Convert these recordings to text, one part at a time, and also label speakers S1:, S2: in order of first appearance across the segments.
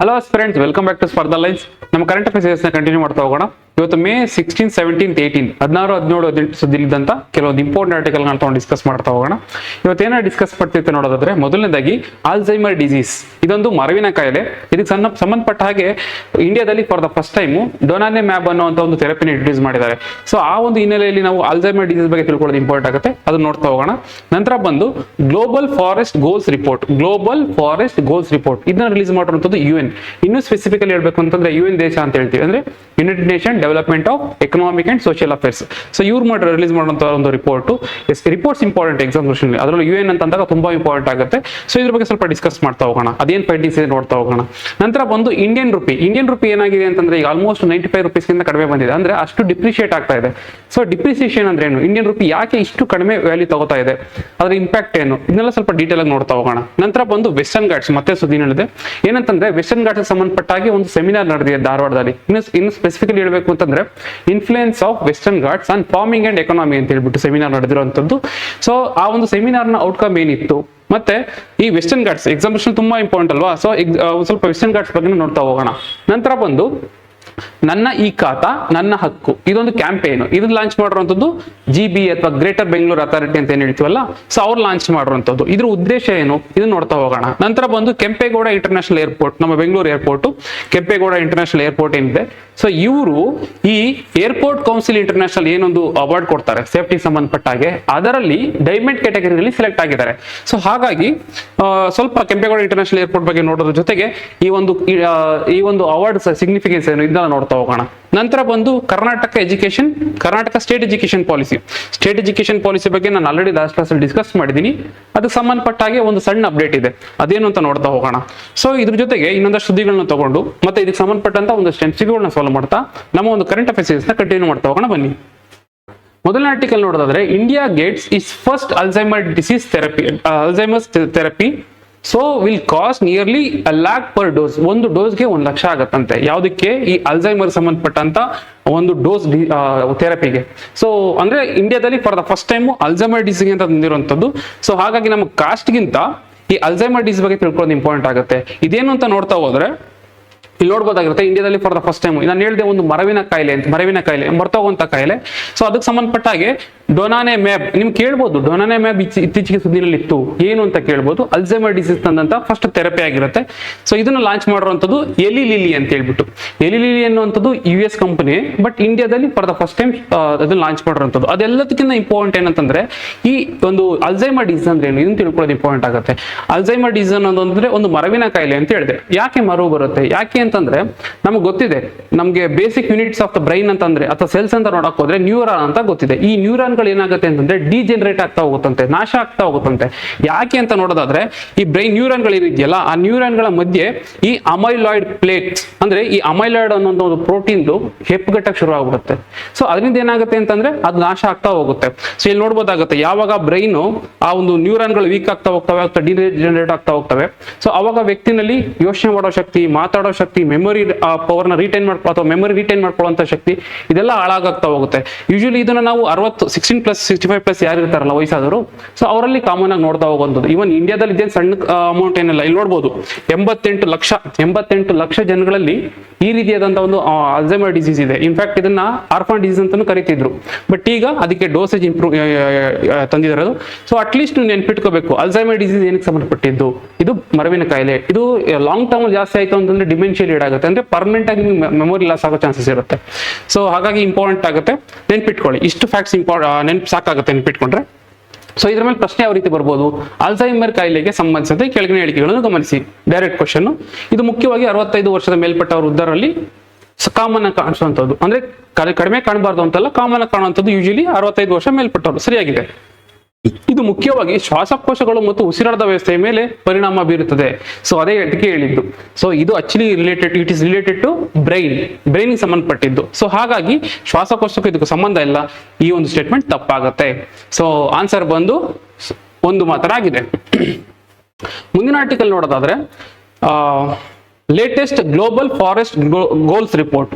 S1: Hello friends, welcome back to Spardha lines. ನಮ್ಮ current affairs continue ಮಾಡ್ತಾ ಹೋಗೋಣ. ಇವತ್ತು ಮೇ 16, 17, 18 16, 17, 18 ಸುದ್ದಿಲಿದ್ದಂತ ಕೆಲವೊಂದು ಇಂಪಾರ್ಟೆಂಟ್ ಆರ್ಟಿಕಲ್ ತಗೊಂಡು ಡಿಸ್ಕಸ್ ಮಾಡ್ತಾ ಹೋಗೋಣ. ಇವತ್ತೇನ ಡಿಸ್ಕಸ್ ಮಾಡ್ತಿತ್ತು ನೋಡೋದಾದ್ರೆ, ಮೊದಲನೇದಾಗಿ ಆಲ್ಝೈಮರ್ ಡಿಸೀಸ್. ಇದೊಂದು ಮರವಿನ ಕಾಯಿಲೆ. ಇದಕ್ಕೆ ಸಂಬಂಧಪಟ್ಟ ಹಾಗೆ ಇಂಡಿಯಾದಲ್ಲಿ ಫಾರ್ ದ ಫಸ್ಟ್ ಟೈಮ್ ಡೊನಾನೆಮ್ಯಾಬ್ ಅನ್ನುವಂತ ಒಂದು ಥೆರಪಿನ ಇಂಟ್ರೊಡ್ಯೂಸ್ ಮಾಡಿದ್ದಾರೆ. ಸೊ ಆ ಒಂದು ಹಿನ್ನೆಲೆಯಲ್ಲಿ ನಾವು ಆಲ್ಝೈಮರ್ ಡಿಸೀಸ್ ಬಗ್ಗೆ ತಿಳ್ಕೊಳ್ಳೋದು ಇಂಪಾರ್ಟೆಂಟ್ ಆಗುತ್ತೆ. ಅದನ್ನ ನೋಡ್ತಾ ಹೋಗೋಣ. ನಂತರ ಬಂದು ಗ್ಲೋಬಲ್ ಫಾರೆಸ್ಟ್ ಗೋಲ್ಸ್ ರಿಪೋರ್ಟ್. ಇದನ್ನ ರಿಲೀಸ್ ಮಾಡಿರುವಂತದ್ದು UN. ಇನ್ನು ಸ್ಪೆಸಿಫಿಕಲಿ ಹೇಳ್ಬೇಕು ಅಂತಂದ್ರೆ UN ದೇಶ ಅಂತ ಹೇಳ್ತೀವಿ, ಅಂದ್ರೆ United Nation development of Economic and Social affairs. So ಇವ್ರು ರಿಲೀಸ್ ಮಾಡುವಂತ ಒಂದು ರಿಪೋರ್ಟ್ಸ್ ಇಂಪಾರ್ಟೆಂಟ್ ಎಕ್ಸಾಮಿನೇಷನ್. ಅದರಲ್ಲೂ UN ಅಂತಂದಾಗ ತುಂಬಾ ಇಂಪಾರ್ಟೆಂಟ್ ಆಗುತ್ತೆ. ಸೊ ಇದ್ರ ಬಗ್ಗೆ ಸ್ವಲ್ಪ ಡಿಸ್ಕಸ್ ಮಾಡ್ತಾ ಹೋಗೋಣ. ಅದೇನ್ ಫೈಂಡಿಂಗ್ಸ್ ಇದೆ ನೋಡ್ತಾ ಹೋಗೋಣ. ನಂತರ ಬಂದು ಇಂಡಿಯನ್ ರುಪಿ ಏನಾಗಿದೆ ಅಂತಂದ್ರೆ ಈಗ ಆಲ್ಮೋಸ್ಟ್ 95 rupees ಗಿಂತ ಕಡಿಮೆ ಬಂದಿದೆ, ಅಂದ್ರೆ ಅಷ್ಟು ಡಿಪ್ರಿಶಿಯೇಟ್ ಆಗ್ತಾ ಇದೆ. ಸೊ ಡಿಪ್ರಿಸಿಯೇಷನ್ ಅಂದ್ರೆ ಏನು, ಇಂಡಿಯನ್ ರುಪಿ ಯಾಕೆ ಇಷ್ಟು ಕಡಿಮೆ ವ್ಯಾಲ್ಯೂ ತಗೋತಾ ಇದೆ, ಅದ್ರ ಇಂಪ್ಯಾಕ್ಟ್ ಏನು, ಇದನ್ನೆಲ್ಲ ಸ್ವಲ್ಪ ಡೀಟೇಲ್ ಆಗಿ ನೋಡ್ತಾ ಹೋಗೋಣ. ನಂತರ ಬಂದು ವೆಸ್ಟರ್ನ್ ಘಾಟ್ಸ್ ಮತ್ತೆ ಸುದ್ದಿ ನಡೆದಿದೆ. ಏನಂತಂದ್ರೆ ವೆಸ್ಟರ್ನ್ ಘಾಟ್ಸ್ ಸಂಬಂಧಪಟ್ಟಾಗಿ ಒಂದು ಸೆಮಿನಾರ್ ನಡೆದಿದೆ ಧಾರವಾಡದಲ್ಲಿ. ಇನ್ನು ಸ್ಪೆಸಿಫಿಕಲಿ ಹೇಳ್ಬೇಕು ಅಂತಂದ್ರೆ influence of western Ghats on farming and economy ಅಂತ ಹೇಳ್ಬಿಟ್ಟು ಸೆಮಿನಾರ್ ನಡೆದಿರುವಂತದ್ದು. ಸೊ ಆ ಒಂದು ಸೆಮಿನಾರ್ ನ ಔಟ್ಕಮ್ ಏನಿತ್ತು, ಮತ್ತೆ ಈ ವೆಸ್ಟರ್ನ್ ಘಾಟ್ಸ್ ಎಕ್ಸಾಮಿನೇಷನ್ ತುಂಬಾ ಇಂಪಾರ್ಟೆಂಟ್ ಅಲ್ವಾ. ಸೊ ಸ್ವಲ್ಪ ವೆಸ್ಟರ್ನ್ ಘಾಟ್ಸ್ ಬಗ್ಗೆ ನೋಡ್ತಾ ಹೋಗೋಣ. ನಂತರ ಬಂದು ನನ್ನ ಈ ಖಾತಾ ನನ್ನ ಹಕ್ಕು, ಇದೊಂದು ಕ್ಯಾಂಪೇನ್. ಇದನ್ನ ಲಾಂಚ್ ಮಾಡಿರುವಂತದ್ದು GB ಅಥವಾ ಗ್ರೇಟರ್ ಬೆಂಗಳೂರು ಅಥಾರಿಟಿ ಅಂತ ಏನ್ ಹೇಳ್ತೀವಲ್ಲ, ಸೊ ಅವ್ರು ಲಾಂಚ್ ಮಾಡಿರುವಂತದ್ದು. ಇದ್ರ ಉದ್ದೇಶ ಏನು, ಇದನ್ನ ನೋಡ್ತಾ ಹೋಗೋಣ. ನಂತರ ಬಂದು ಕೆಂಪೇಗೌಡ ಇಂಟರ್ನ್ಯಾಷನಲ್ ಏರ್ಪೋರ್ಟ್, ನಮ್ಮ Bengaluru airport, Kempegowda international airport ಏನಿದೆ, ಸೊ ಇವರು ಈ ಏರ್ಪೋರ್ಟ್ ಕೌನ್ಸಿಲ್ ಇಂಟರ್ನ್ಯಾಷನಲ್ ಏನೊಂದು ಅವಾರ್ಡ್ ಕೊಡ್ತಾರೆ ಸೇಫ್ಟಿ ಸಂಬಂಧಪಟ್ಟ ಹಾಗೆ, ಅದರಲ್ಲಿ ಡೈಮಂಡ್ ಕ್ಯಾಟಗರಿಯಲ್ಲಿ ಸೆಲೆಕ್ಟ್ ಆಗಿದ್ದಾರೆ. ಸೊ ಹಾಗಾಗಿ ಸ್ವಲ್ಪ ಕೆಂಪೇಗೌಡ ಇಂಟರ್ನ್ಯಾಷನಲ್ ಏರ್ಪೋರ್ಟ್ ಬಗ್ಗೆ ನೋಡೋದ್ರ ಜೊತೆಗೆ ಈ ಒಂದು ಅವಾರ್ಡ್ ಸಿಗ್ನಿಫಿಕೆನ್ಸ್ ಏನು ಇದನ್ನ ನೋಡ್ತಾ ಹೋಗೋಣ. ನಂತರ ಬಂದು ಕರ್ನಾಟಕ ಸ್ಟೇಟ್ ಎಜುಕೇಶನ್ ಪಾಲಿಸಿ ಬಗ್ಗೆ ನಾನು ಆಲ್ರೆಡಿ ಲಾಸ್ಟ್ ಕ್ಲಾಸ್ ಅಲ್ಲಿ ಡಿಸ್ಕಸ್ ಮಾಡಿದ್ದೀನಿ. ಅದಕ್ಕೆ ಸಂಬಂಧಪಟ್ಟ ಹಾಗೆ ಒಂದು ಸಣ್ಣ ಅಪ್ಡೇಟ್ ಇದೆ, ಅದೇನು ಅಂತ ನೋಡ್ತಾ ಹೋಗೋಣ. ಸೊ ಇದ್ರ ಜೊತೆಗೆ ಇನ್ನೊಂದಷ್ಟು ಸುದ್ದಿಗಳನ್ನ ತಗೊಂಡು ಮತ್ತೆ ಇದಕ್ಕೆ ಸಂಬಂಧಪಟ್ಟಂತ ಒಂದಷ್ಟು MCQಗಳನ್ನ ಸಾಲ್ವ್ ಮಾಡ್ತಾ ನಮ್ಮ ಒಂದು ಕರೆಂಟ್ ಅಫೇರ್ಸ್ ನ ಕಂಟಿನ್ಯೂ ಮಾಡ್ತಾ ಹೋಗೋಣ ಬನ್ನಿ. ಮೊದಲನೇ ಆರ್ಟಿಕಲ್ ನೋಡೋದಾದ್ರೆ, India Gates is first Alzheimer disease therapy so will cost nearly 1 lakh per dose. ಒಂದು ಡೋಸ್ಗೆ 1 ಲಕ್ಷ ಆಗತ್ತಂತೆ. ಯಾವುದಕ್ಕೆ, ಈ ಅಲ್ಝೈಮರ್ ಸಂಬಂಧಪಟ್ಟಂತ ಒಂದು ಡೋಸ್ ಥೆರಪಿಗೆ. ಸೊ ಅಂದ್ರೆ ಇಂಡಿಯಾದಲ್ಲಿ for the first time Alzheimer disease ಅಂತ ತಂದಿರುವಂತದ್ದು. ಸೊ ಹಾಗಾಗಿ ನಮ್ಮ ಕಾಸ್ಟ್ಗಿಂತ ಈ ಅಲ್ಝೈಮರ್ ಡಿಸೀಸ್ ಬಗ್ಗೆ ತಿಳ್ಕೊಳ್ಳೋದು ಇಂಪಾರ್ಟೆಂಟ್ ಆಗುತ್ತೆ. ಇದೇನು ಅಂತ ನೋಡ್ತಾ ಹೋದ್ರೆ ಇಲ್ಲಿ ನೋಡ್ಬೋದಾಗಿರುತ್ತೆ, ಇಂಡಿಯಾದಲ್ಲಿ ಫಾರ್ ದ ಫಸ್ಟ್ ಟೈಮ್ ನಾನು ಹೇಳಿದೆ ಒಂದು ಮರವಿನ ಕಾಯಿಲೆ ಮರ್ತೋಗುವಂತ ಕಾಯಿಲೆ. ಸೊ ಅದಕ್ಕೆ ಸಂಬಂಧಪಟ್ಟ ಹಾಗೆ ಡೊನಾನೆಮ್ಯಾಬ್ ನಿಮ್ಗೆ ಕೇಳ್ಬೋದು, ಡೊನಾನೆಮ್ಯಾಬ್ ಇತ್ತೀಚೆಗೆ ಸುದ್ದಿನಲ್ಲಿ ಇತ್ತು, ಏನು ಅಂತ ಕೇಳ್ಬೋದು. ಅಲ್ಝೈಮರ್ ಡಿಸೀಸ್ ತಂದಂತ ಫಸ್ಟ್ ಥೆರಪಿ ಆಗಿರುತ್ತೆ. ಸೊ ಇದನ್ನ ಲಾಂಚ್ ಮಾಡಿರುವಂತದ್ದು ಎಲಿ ಲಿಲಿ ಅಂತ ಹೇಳ್ಬಿಟ್ಟು. ಎಲಿ ಲಿಲಿ ಅನ್ನುವಂಥದ್ದು US ಕಂಪನಿ, ಬಟ್ ಇಂಡಿಯಾದಲ್ಲಿ ಫಾರ್ ದ ಫಸ್ಟ್ ಟೈಮ್ ಅದನ್ನ ಲಾಂಚ್ ಮಾಡಿರುವಂಥದ್ದು. ಅದೆಲ್ಲದಕ್ಕಿಂತ ಇಂಪಾರ್ಟೆಂಟ್ ಏನಂತಂದ್ರೆ ಈ ಒಂದು ಅಲ್ಝೈಮರ್ ಡಿಸೀಸ್ ಅಂದ್ರೆ ಏನು ಇದನ್ನ ತಿಳ್ಕೊಳ್ಳೋದು ಇಂಪಾರ್ಟೆಂಟ್ ಆಗುತ್ತೆ. ಅಲ್ಝೈಮರ್ ಡಿಸೀಸ್ ಅನ್ನೋದಂದ್ರೆ ಒಂದು ಮರವಿನ ಕಾಯಿಲೆ ಅಂತ ಹೇಳಿದೆ. ಯಾಕೆ ಮರವು ಬರುತ್ತೆ, ಯಾಕೆ ಅಂತಂದ್ರೆ ನಮ್ಗೆ ಗೊತ್ತಿದೆ, ನಮ್ಗೆ basic units of the brain ಅಂತಂದ್ರೆ ಅಥವಾ ಸೆಲ್ಸ್ ಅಂತ ನೋಡಕ್ ಹೋದ್ರೆ ನ್ಯೂರಾನ್ ಅಂತ ಗೊತ್ತಿದೆ. ಈ ನ್ಯೂರಾನ್ ಏನಾಗುತ್ತೆ ಅಂತಂದ್ರೆ ಡಿಜೆನರೇಟ್ ಆಗ್ತಾ ಹೋಗುತ್ತಂತೆ, ನಾಶ ಆಗ್ತಾ ಹೋಗುತ್ತಂತೆ. ಯಾಕೆ ಅಂತ ನೋಡೋದಾದ್ರೆ ಈ ಬ್ರೈನ್ ನ್ಯೂರಾನ್ಗಳು ಏನಿದೆಯಲ್ಲ, ಆ ನ್ಯೂರಾನ್ಗಳ ಮಧ್ಯೆ ಈ ಅಮೈಲಾಯ್ಡ್ ಪ್ಲೇಟ್ಸ್ ಅಂದ್ರೆ ಈ ಅಮೈಲಾಯ್ಡ್ ಅನ್ನೋ ಒಂದು ಪ್ರೋಟೀನ್ ಹೆಪ್ಪುಗಟ್ಟಕ್ಕೆ ಶುರು ಆಗ್ಬಿಡುತ್ತೆ. ಸೊ ಅದರಿಂದ ಏನಾಗುತ್ತೆ ಅಂತಂದ್ರೆ ಅದು ನಾಶ ಆಗ್ತಾ ಹೋಗುತ್ತೆ. ಸೊ ಇಲ್ಲಿ ನೋಡ್ಬೋದಾಗುತ್ತೆ, ಯಾವಾಗ ಬ್ರೈನ್ ಆ ಒಂದು ನ್ಯೂರಾನ್ಗಳು ವೀಕ್ ಆಗ್ತಾ ಹೋಗ್ತವೆ ಅಥವಾ ಡಿಜೆನರೇಟ್ ಆಗ್ತಾ ಹೋಗ್ತವೆ, ಸೊ ಅವಾಗ ವ್ಯಕ್ತಿನಲ್ಲಿ ಯೋಚನೆ ಮಾಡೋ ಶಕ್ತಿ, ಮಾತಾಡೋ ಶಕ್ತಿ, ಮೆಮೊರಿ ಪವರ್ನ ರಿಟೈನ್ ಅಥವಾ ಮೆಮೊರಿ ರಿಟೈನ್ ಮಾಡ್ಕೊಳ್ಳುವಂತ ಶಕ್ತಿ ಇದೆಲ್ಲ ಹಾಳಾಗ್ತಾ ಹೋಗುತ್ತೆ. ಯೂಶಲಿ ಇದನ್ನ ನಾವು 16+ 65+ ಯಾರು ಇರ್ತಾರಲ್ಲ ವಯಸ್ಸಾದವರು, ಸೊ ಅವರಲ್ಲಿ ಕಾಮನ್ ಆಗಿ ನೋಡ್ತಾ ಹೋಗುವಂಥದ್ದು. ಇವನ್ ಇಂಡಿಯಾದಲ್ಲಿ ಇದೇನು ಸಣ್ಣ ಅಮೌಂಟ್ ಏನಿಲ್ಲ. ಇಲ್ಲಿ ನೋಡ್ಬೋದು 88 ಲಕ್ಷ ಜನಗಳಲ್ಲಿ ಈ ರೀತಿಯಾದಂತಹ ಒಂದು ಅಲ್ಝೈಮರ್ ಡಿಸೀಸ್ ಇದೆ. ಇನ್ಫ್ಯಾಕ್ಟ್ ಇದನ್ನ ಆರ್ಫನ್ ಡಿಸೀಸ್ ಅಂತಾನು ಕರಿತಿದ್ರು, ಬಟ್ ಈಗ ಅದಕ್ಕೆ ಡೋಸೇಜ್ ತಂದಿದ್ದಾರೆ. ಸೊ ಅಟ್ಲೀಸ್ಟ್ ನೀವು ನೆನ್ಪಿಟ್ಕೋಬೇಕು, ಅಲ್ಝೈಮರ್ ಡಿಸೀಸ್ ಏನಕ್ಕೆ ಸಂಬಂಧಪಟ್ಟಿದ್ದು, ಇದು ಮರವಿನ ಕಾಯಿಲೆ. ಇದು ಲಾಂಗ್ ಟರ್ಮ್ ಜಾಸ್ತಿ ಆಯ್ತು ಅಂತಂದ್ರೆ ಡಿಮೆನ್ಷಿಯಲ್ ಲೀಡ್ ಆಗುತ್ತೆ, ಅಂದ್ರೆ ಪರ್ಮನೆಂಟ್ ಆಗಿ ಮೆಮೊರಿ ಲಾಸ್ ಆಗೋ ಚಾನ್ಸಸ್ ಇರುತ್ತೆ. ಸೊ ಹಾಗಾಗಿ ಇಂಪಾರ್ಟೆಂಟ್ ಆಗುತ್ತೆ, ನೆನ್ಪಿಟ್ಕೊಳ್ಳಿ. ಇಷ್ಟು ಫ್ಯಾಕ್ಟ್ಸ್ ಸಾಕಾಗುತ್ತೆ ನೆನ್ಪಿಟ್ಕೊಂಡ್ರೆ. ಸೊ ಇದ್ರ ಮೇಲೆ ಪ್ರಶ್ನೆ ಯಾವ ರೀತಿ ಬರ್ಬೋದು, ಅಲ್ಝೈಮರ್ ಕಾಯಿಲೆಗೆ ಸಂಬಂಧಿಸಿದ ಕೆಳಗಿನ ಹೇಳಿಕೆಗಳನ್ನು ಗಮನಿಸಿ. Direct question. ಇದು ಮುಖ್ಯವಾಗಿ 65 ವರ್ಷದ ಮೇಲ್ಪಟ್ಟ ವೃದ್ಧರಲ್ಲಿ ಕಾಮನ್ ಆಗಿ ಕಾಣಿಸುವಂತದ್ದು, ಅಂದ್ರೆ ಕಡಿಮೆ ಕಾಣಬಾರ್ದು ಅಂತಲ್ಲ, ಕಾಮನ್ ಆಗಿ ಕಾಣುವಂಥದ್ದು ಯೂಶಲಿ 65 ವರ್ಷ ಮೇಲ್ಪಟ್ಟವರು. ಸರಿಯಾಗಿದೆ. ಇದು ಮುಖ್ಯವಾಗಿ ಶ್ವಾಸಕೋಶಗಳು ಮತ್ತು ಉಸಿರಾಟದ ವ್ಯವಸ್ಥೆಯ ಮೇಲೆ ಪರಿಣಾಮ ಬೀರುತ್ತದೆ. ಸೊ ಅದೇ ಅದಕ್ಕೆ ಹೇಳಿದ್ದು. ಸೊ ಇದು actually it is related to brain ಸಂಬಂಧಪಟ್ಟಿದ್ದು. ಸೊ ಹಾಗಾಗಿ ಶ್ವಾಸಕೋಶಕ್ಕೂ ಇದಕ್ಕೂ ಸಂಬಂಧ ಇಲ್ಲ. ಈ ಒಂದು ಸ್ಟೇಟ್ಮೆಂಟ್ ತಪ್ಪಾಗುತ್ತೆ. ಸೊ ಆನ್ಸರ್ ಬಂದು ಒಂದು ಮಾತ್ರ ಆಗಿದೆ. ಮುಂದಿನ ಆರ್ಟಿಕಲ್ ನೋಡೋದಾದ್ರೆ, latest global forest goals report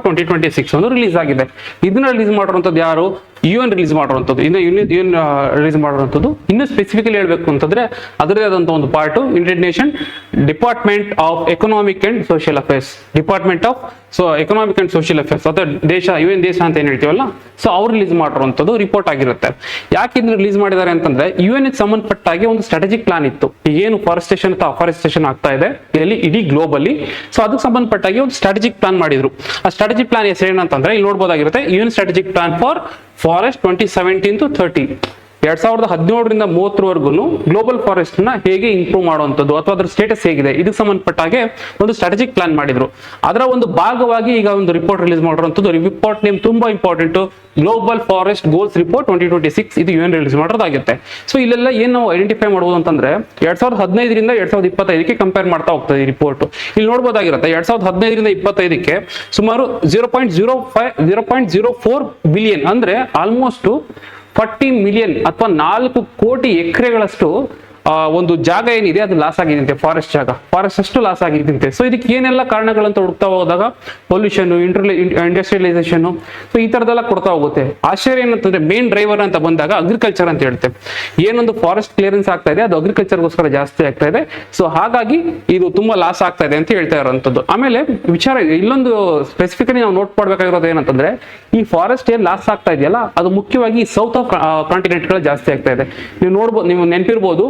S1: 2026 ಒಂದು ರಿಲೀಸ್ ಆಗಿದೆ. ಇದನ್ನ ರಿಲೀಸ್ ಮಾಡಿರುವಂತದ್ದು ಯಾರು, UN ರಿಲೀಸ್ ಮಾಡಿರುವಂತದ್ದು. UN ರಿಲೀಸ್ ಮಾಡಿರುವಂತದ್ದು. ಇನ್ನು ಸ್ಪೆಸಿಫಿಕಲಿ ಹೇಳ್ಬೇಕು ಅಂತಂದ್ರೆ ಅದರದೇ ಆದಂತಹ ಒಂದು part United Nation Department of Economic and Social Affairs, Department of Economic and Social Affairs ಅಥವಾ ದೇಶ UN ದೇಶ ಅಂತ ಏನ್ ಹೇಳ್ತೀವಲ್ಲ, ಸೊ ಅವ್ರು ರಿಲೀಸ್ ಮಾಡಿರುವಂತದ್ದು ರಿಪೋರ್ಟ್ ಆಗಿರುತ್ತೆ. ಯಾಕೆ ಇದನ್ನ ರಿಲೀಸ್ ಮಾಡಿದ್ದಾರೆ ಅಂತಂದ್ರೆ UN ಗೆ ಸಂಬಂಧಪಟ್ಟಾಗೆ ಒಂದು ಸ್ಟ್ರಾಟಜಿಕ್ ಪ್ಲಾನ್ ಇತ್ತು. ಏನು ಫಾರೆಸ್ಟೇಷನ್ ಅಥವಾ ಅಫಾರೆಸ್ಟೇಷನ್ ಆಗ್ತಾ ಇದೆ ಇಲ್ಲಿ ಇಡೀ ಗ್ಲೋಬಲಿ, ಸೊ ಅದಕ್ಕೆ ಸಂಬಂಧಪಟ್ಟಾಗಿ ಒಂದು ಸ್ಟ್ರಾಟಜಿಕ್ ಪ್ಲಾನ್ ಮಾಡಿದ್ರು. ಆ ಸ್ಟ್ರಾಟಜಿಕ್ ಪ್ಲಾನ್ ಹೆಸರು ಏನಂತಂದ್ರೆ ಇಲ್ಲಿ ನೋಡಬಹುದಾಗಿರುತ್ತೆ, UN strategic plan for forest 2017 to 30. 2017ರಿಂದ 30ರವರೆಗೂ ಗ್ಲೋಬಲ್ ಫಾರೆಸ್ಟ್ ನ ಹೇಗೆ ಇಂಪ್ರೂವ್ ಮಾಡುವಂಥದ್ದು ಅಥವಾ ಅದರ ಸ್ಟೇಟಸ್ ಹೇಗಿದೆ ಇದಕ್ಕೆ ಸಂಬಂಧಪಟ್ಟಾಗೆ ಒಂದು ಸ್ಟ್ರಾಟಜಿಕ್ ಪ್ಲಾನ್ ಮಾಡಿದ್ರು. ಅದರ ಒಂದು ಭಾಗವಾಗಿ ಈಗ ಒಂದು ರಿಪೋರ್ಟ್ ರಿಲೀಸ್ ಮಾಡಿರುವಂಥದ್ದು. ರಿಪೋರ್ಟ್ ನೇಮ್ ತುಂಬಾ important, global forest goals report 2026. ಇದು UN ರಿಲೀಸ್ ಮಾಡೋದಾಗುತ್ತೆ. ಸೊ ಇಲ್ಲೆಲ್ಲ ಏನ್ ನಾವು ಐಡೆಂಟಿಫೈ ಮಾಡಬಹುದು ಅಂತಂದ್ರೆ 2015ರಿಂದ 2025ಕ್ಕೆ ಕಂಪೇರ್ ಮಾಡ್ತಾ ಹೋಗ್ತದೆ ಈ ರಿಪೋರ್ಟ್. ಇಲ್ಲಿ ನೋಡಬಹುದಾಗಿರುತ್ತೆ 2015ರಿಂದ 2025ಕ್ಕೆ ಸುಮಾರು 0.04 ಬಿಲಿಯನ್ ಅಂದ್ರೆ ಆಲ್ಮೋಸ್ಟ್ 40 ಮಿಲಿಯನ್ ಅಥವಾ 4 ಕೋಟಿ ಎಕರೆಗಳಷ್ಟು ಒಂದು ಜಾಗ ಏನಿದೆ ಅದು ಲಾಸ್ ಆಗಿದಂತೆ, ಫಾರೆಸ್ಟ್ ಜಾಗ, ಫಾರೆಸ್ಟ್ ಅಷ್ಟು ಲಾಸ್ ಆಗಿದಂತೆ. ಸೊ ಇದಕ್ಕೆ ಏನೆಲ್ಲ ಕಾರಣಗಳಂತ ಹುಡುಕ್ತಾ ಹೋದಾಗ ಪೊಲ್ಯೂಷನ್, ಇಂಡಸ್ಟ್ರಿಯಲೈಸೇಷನ್, ಸೊ ಈ ತರದೆಲ್ಲ ಕೊಡ್ತಾ ಹೋಗುತ್ತೆ. ಆಶ್ಚರ್ಯ ಏನಂತಂದ್ರೆ ಮೇನ್ ಡ್ರೈವರ್ ಅಂತ ಬಂದಾಗ ಅಗ್ರಿಕಲ್ಚರ್ ಅಂತ ಹೇಳ್ತೇವೆ. ಏನೊಂದು ಫಾರೆಸ್ಟ್ ಕ್ಲಿಯರೆನ್ಸ್ ಆಗ್ತಾ ಇದೆ ಅದು ಅಗ್ರಿಕಲ್ಚರ್ಗೋಸ್ಕರ ಜಾಸ್ತಿ ಆಗ್ತಾ ಇದೆ. ಸೊ ಹಾಗಾಗಿ ಇದು ತುಂಬಾ ಲಾಸ್ ಆಗ್ತಾ ಇದೆ ಅಂತ ಹೇಳ್ತಾ ಇರುವಂತದ್ದು. ಆಮೇಲೆ ವಿಚಾರ ಇಲ್ಲೊಂದು ಸ್ಪೆಸಿಫಿಕಲಿ ನಾವು ನೋಟ್ ಮಾಡಬೇಕಾಗಿರೋದು ಏನಂತಂದ್ರೆ ಈ ಫಾರೆಸ್ಟ್ ಏನ್ ಲಾಸ್ ಆಗ್ತಾ ಇದೆಯಲ್ಲ ಅದು ಮುಖ್ಯವಾಗಿ ಸೌತ್ ಆಫ್ ಕಾಂಟಿನೆಂಟ್ ಗಳು ಜಾಸ್ತಿ ಆಗ್ತಾ ಇದೆ. ನೀವು ನೋಡ್ಬೋದು, ನೀವು ನೆನಪಿರ್ಬೋದು,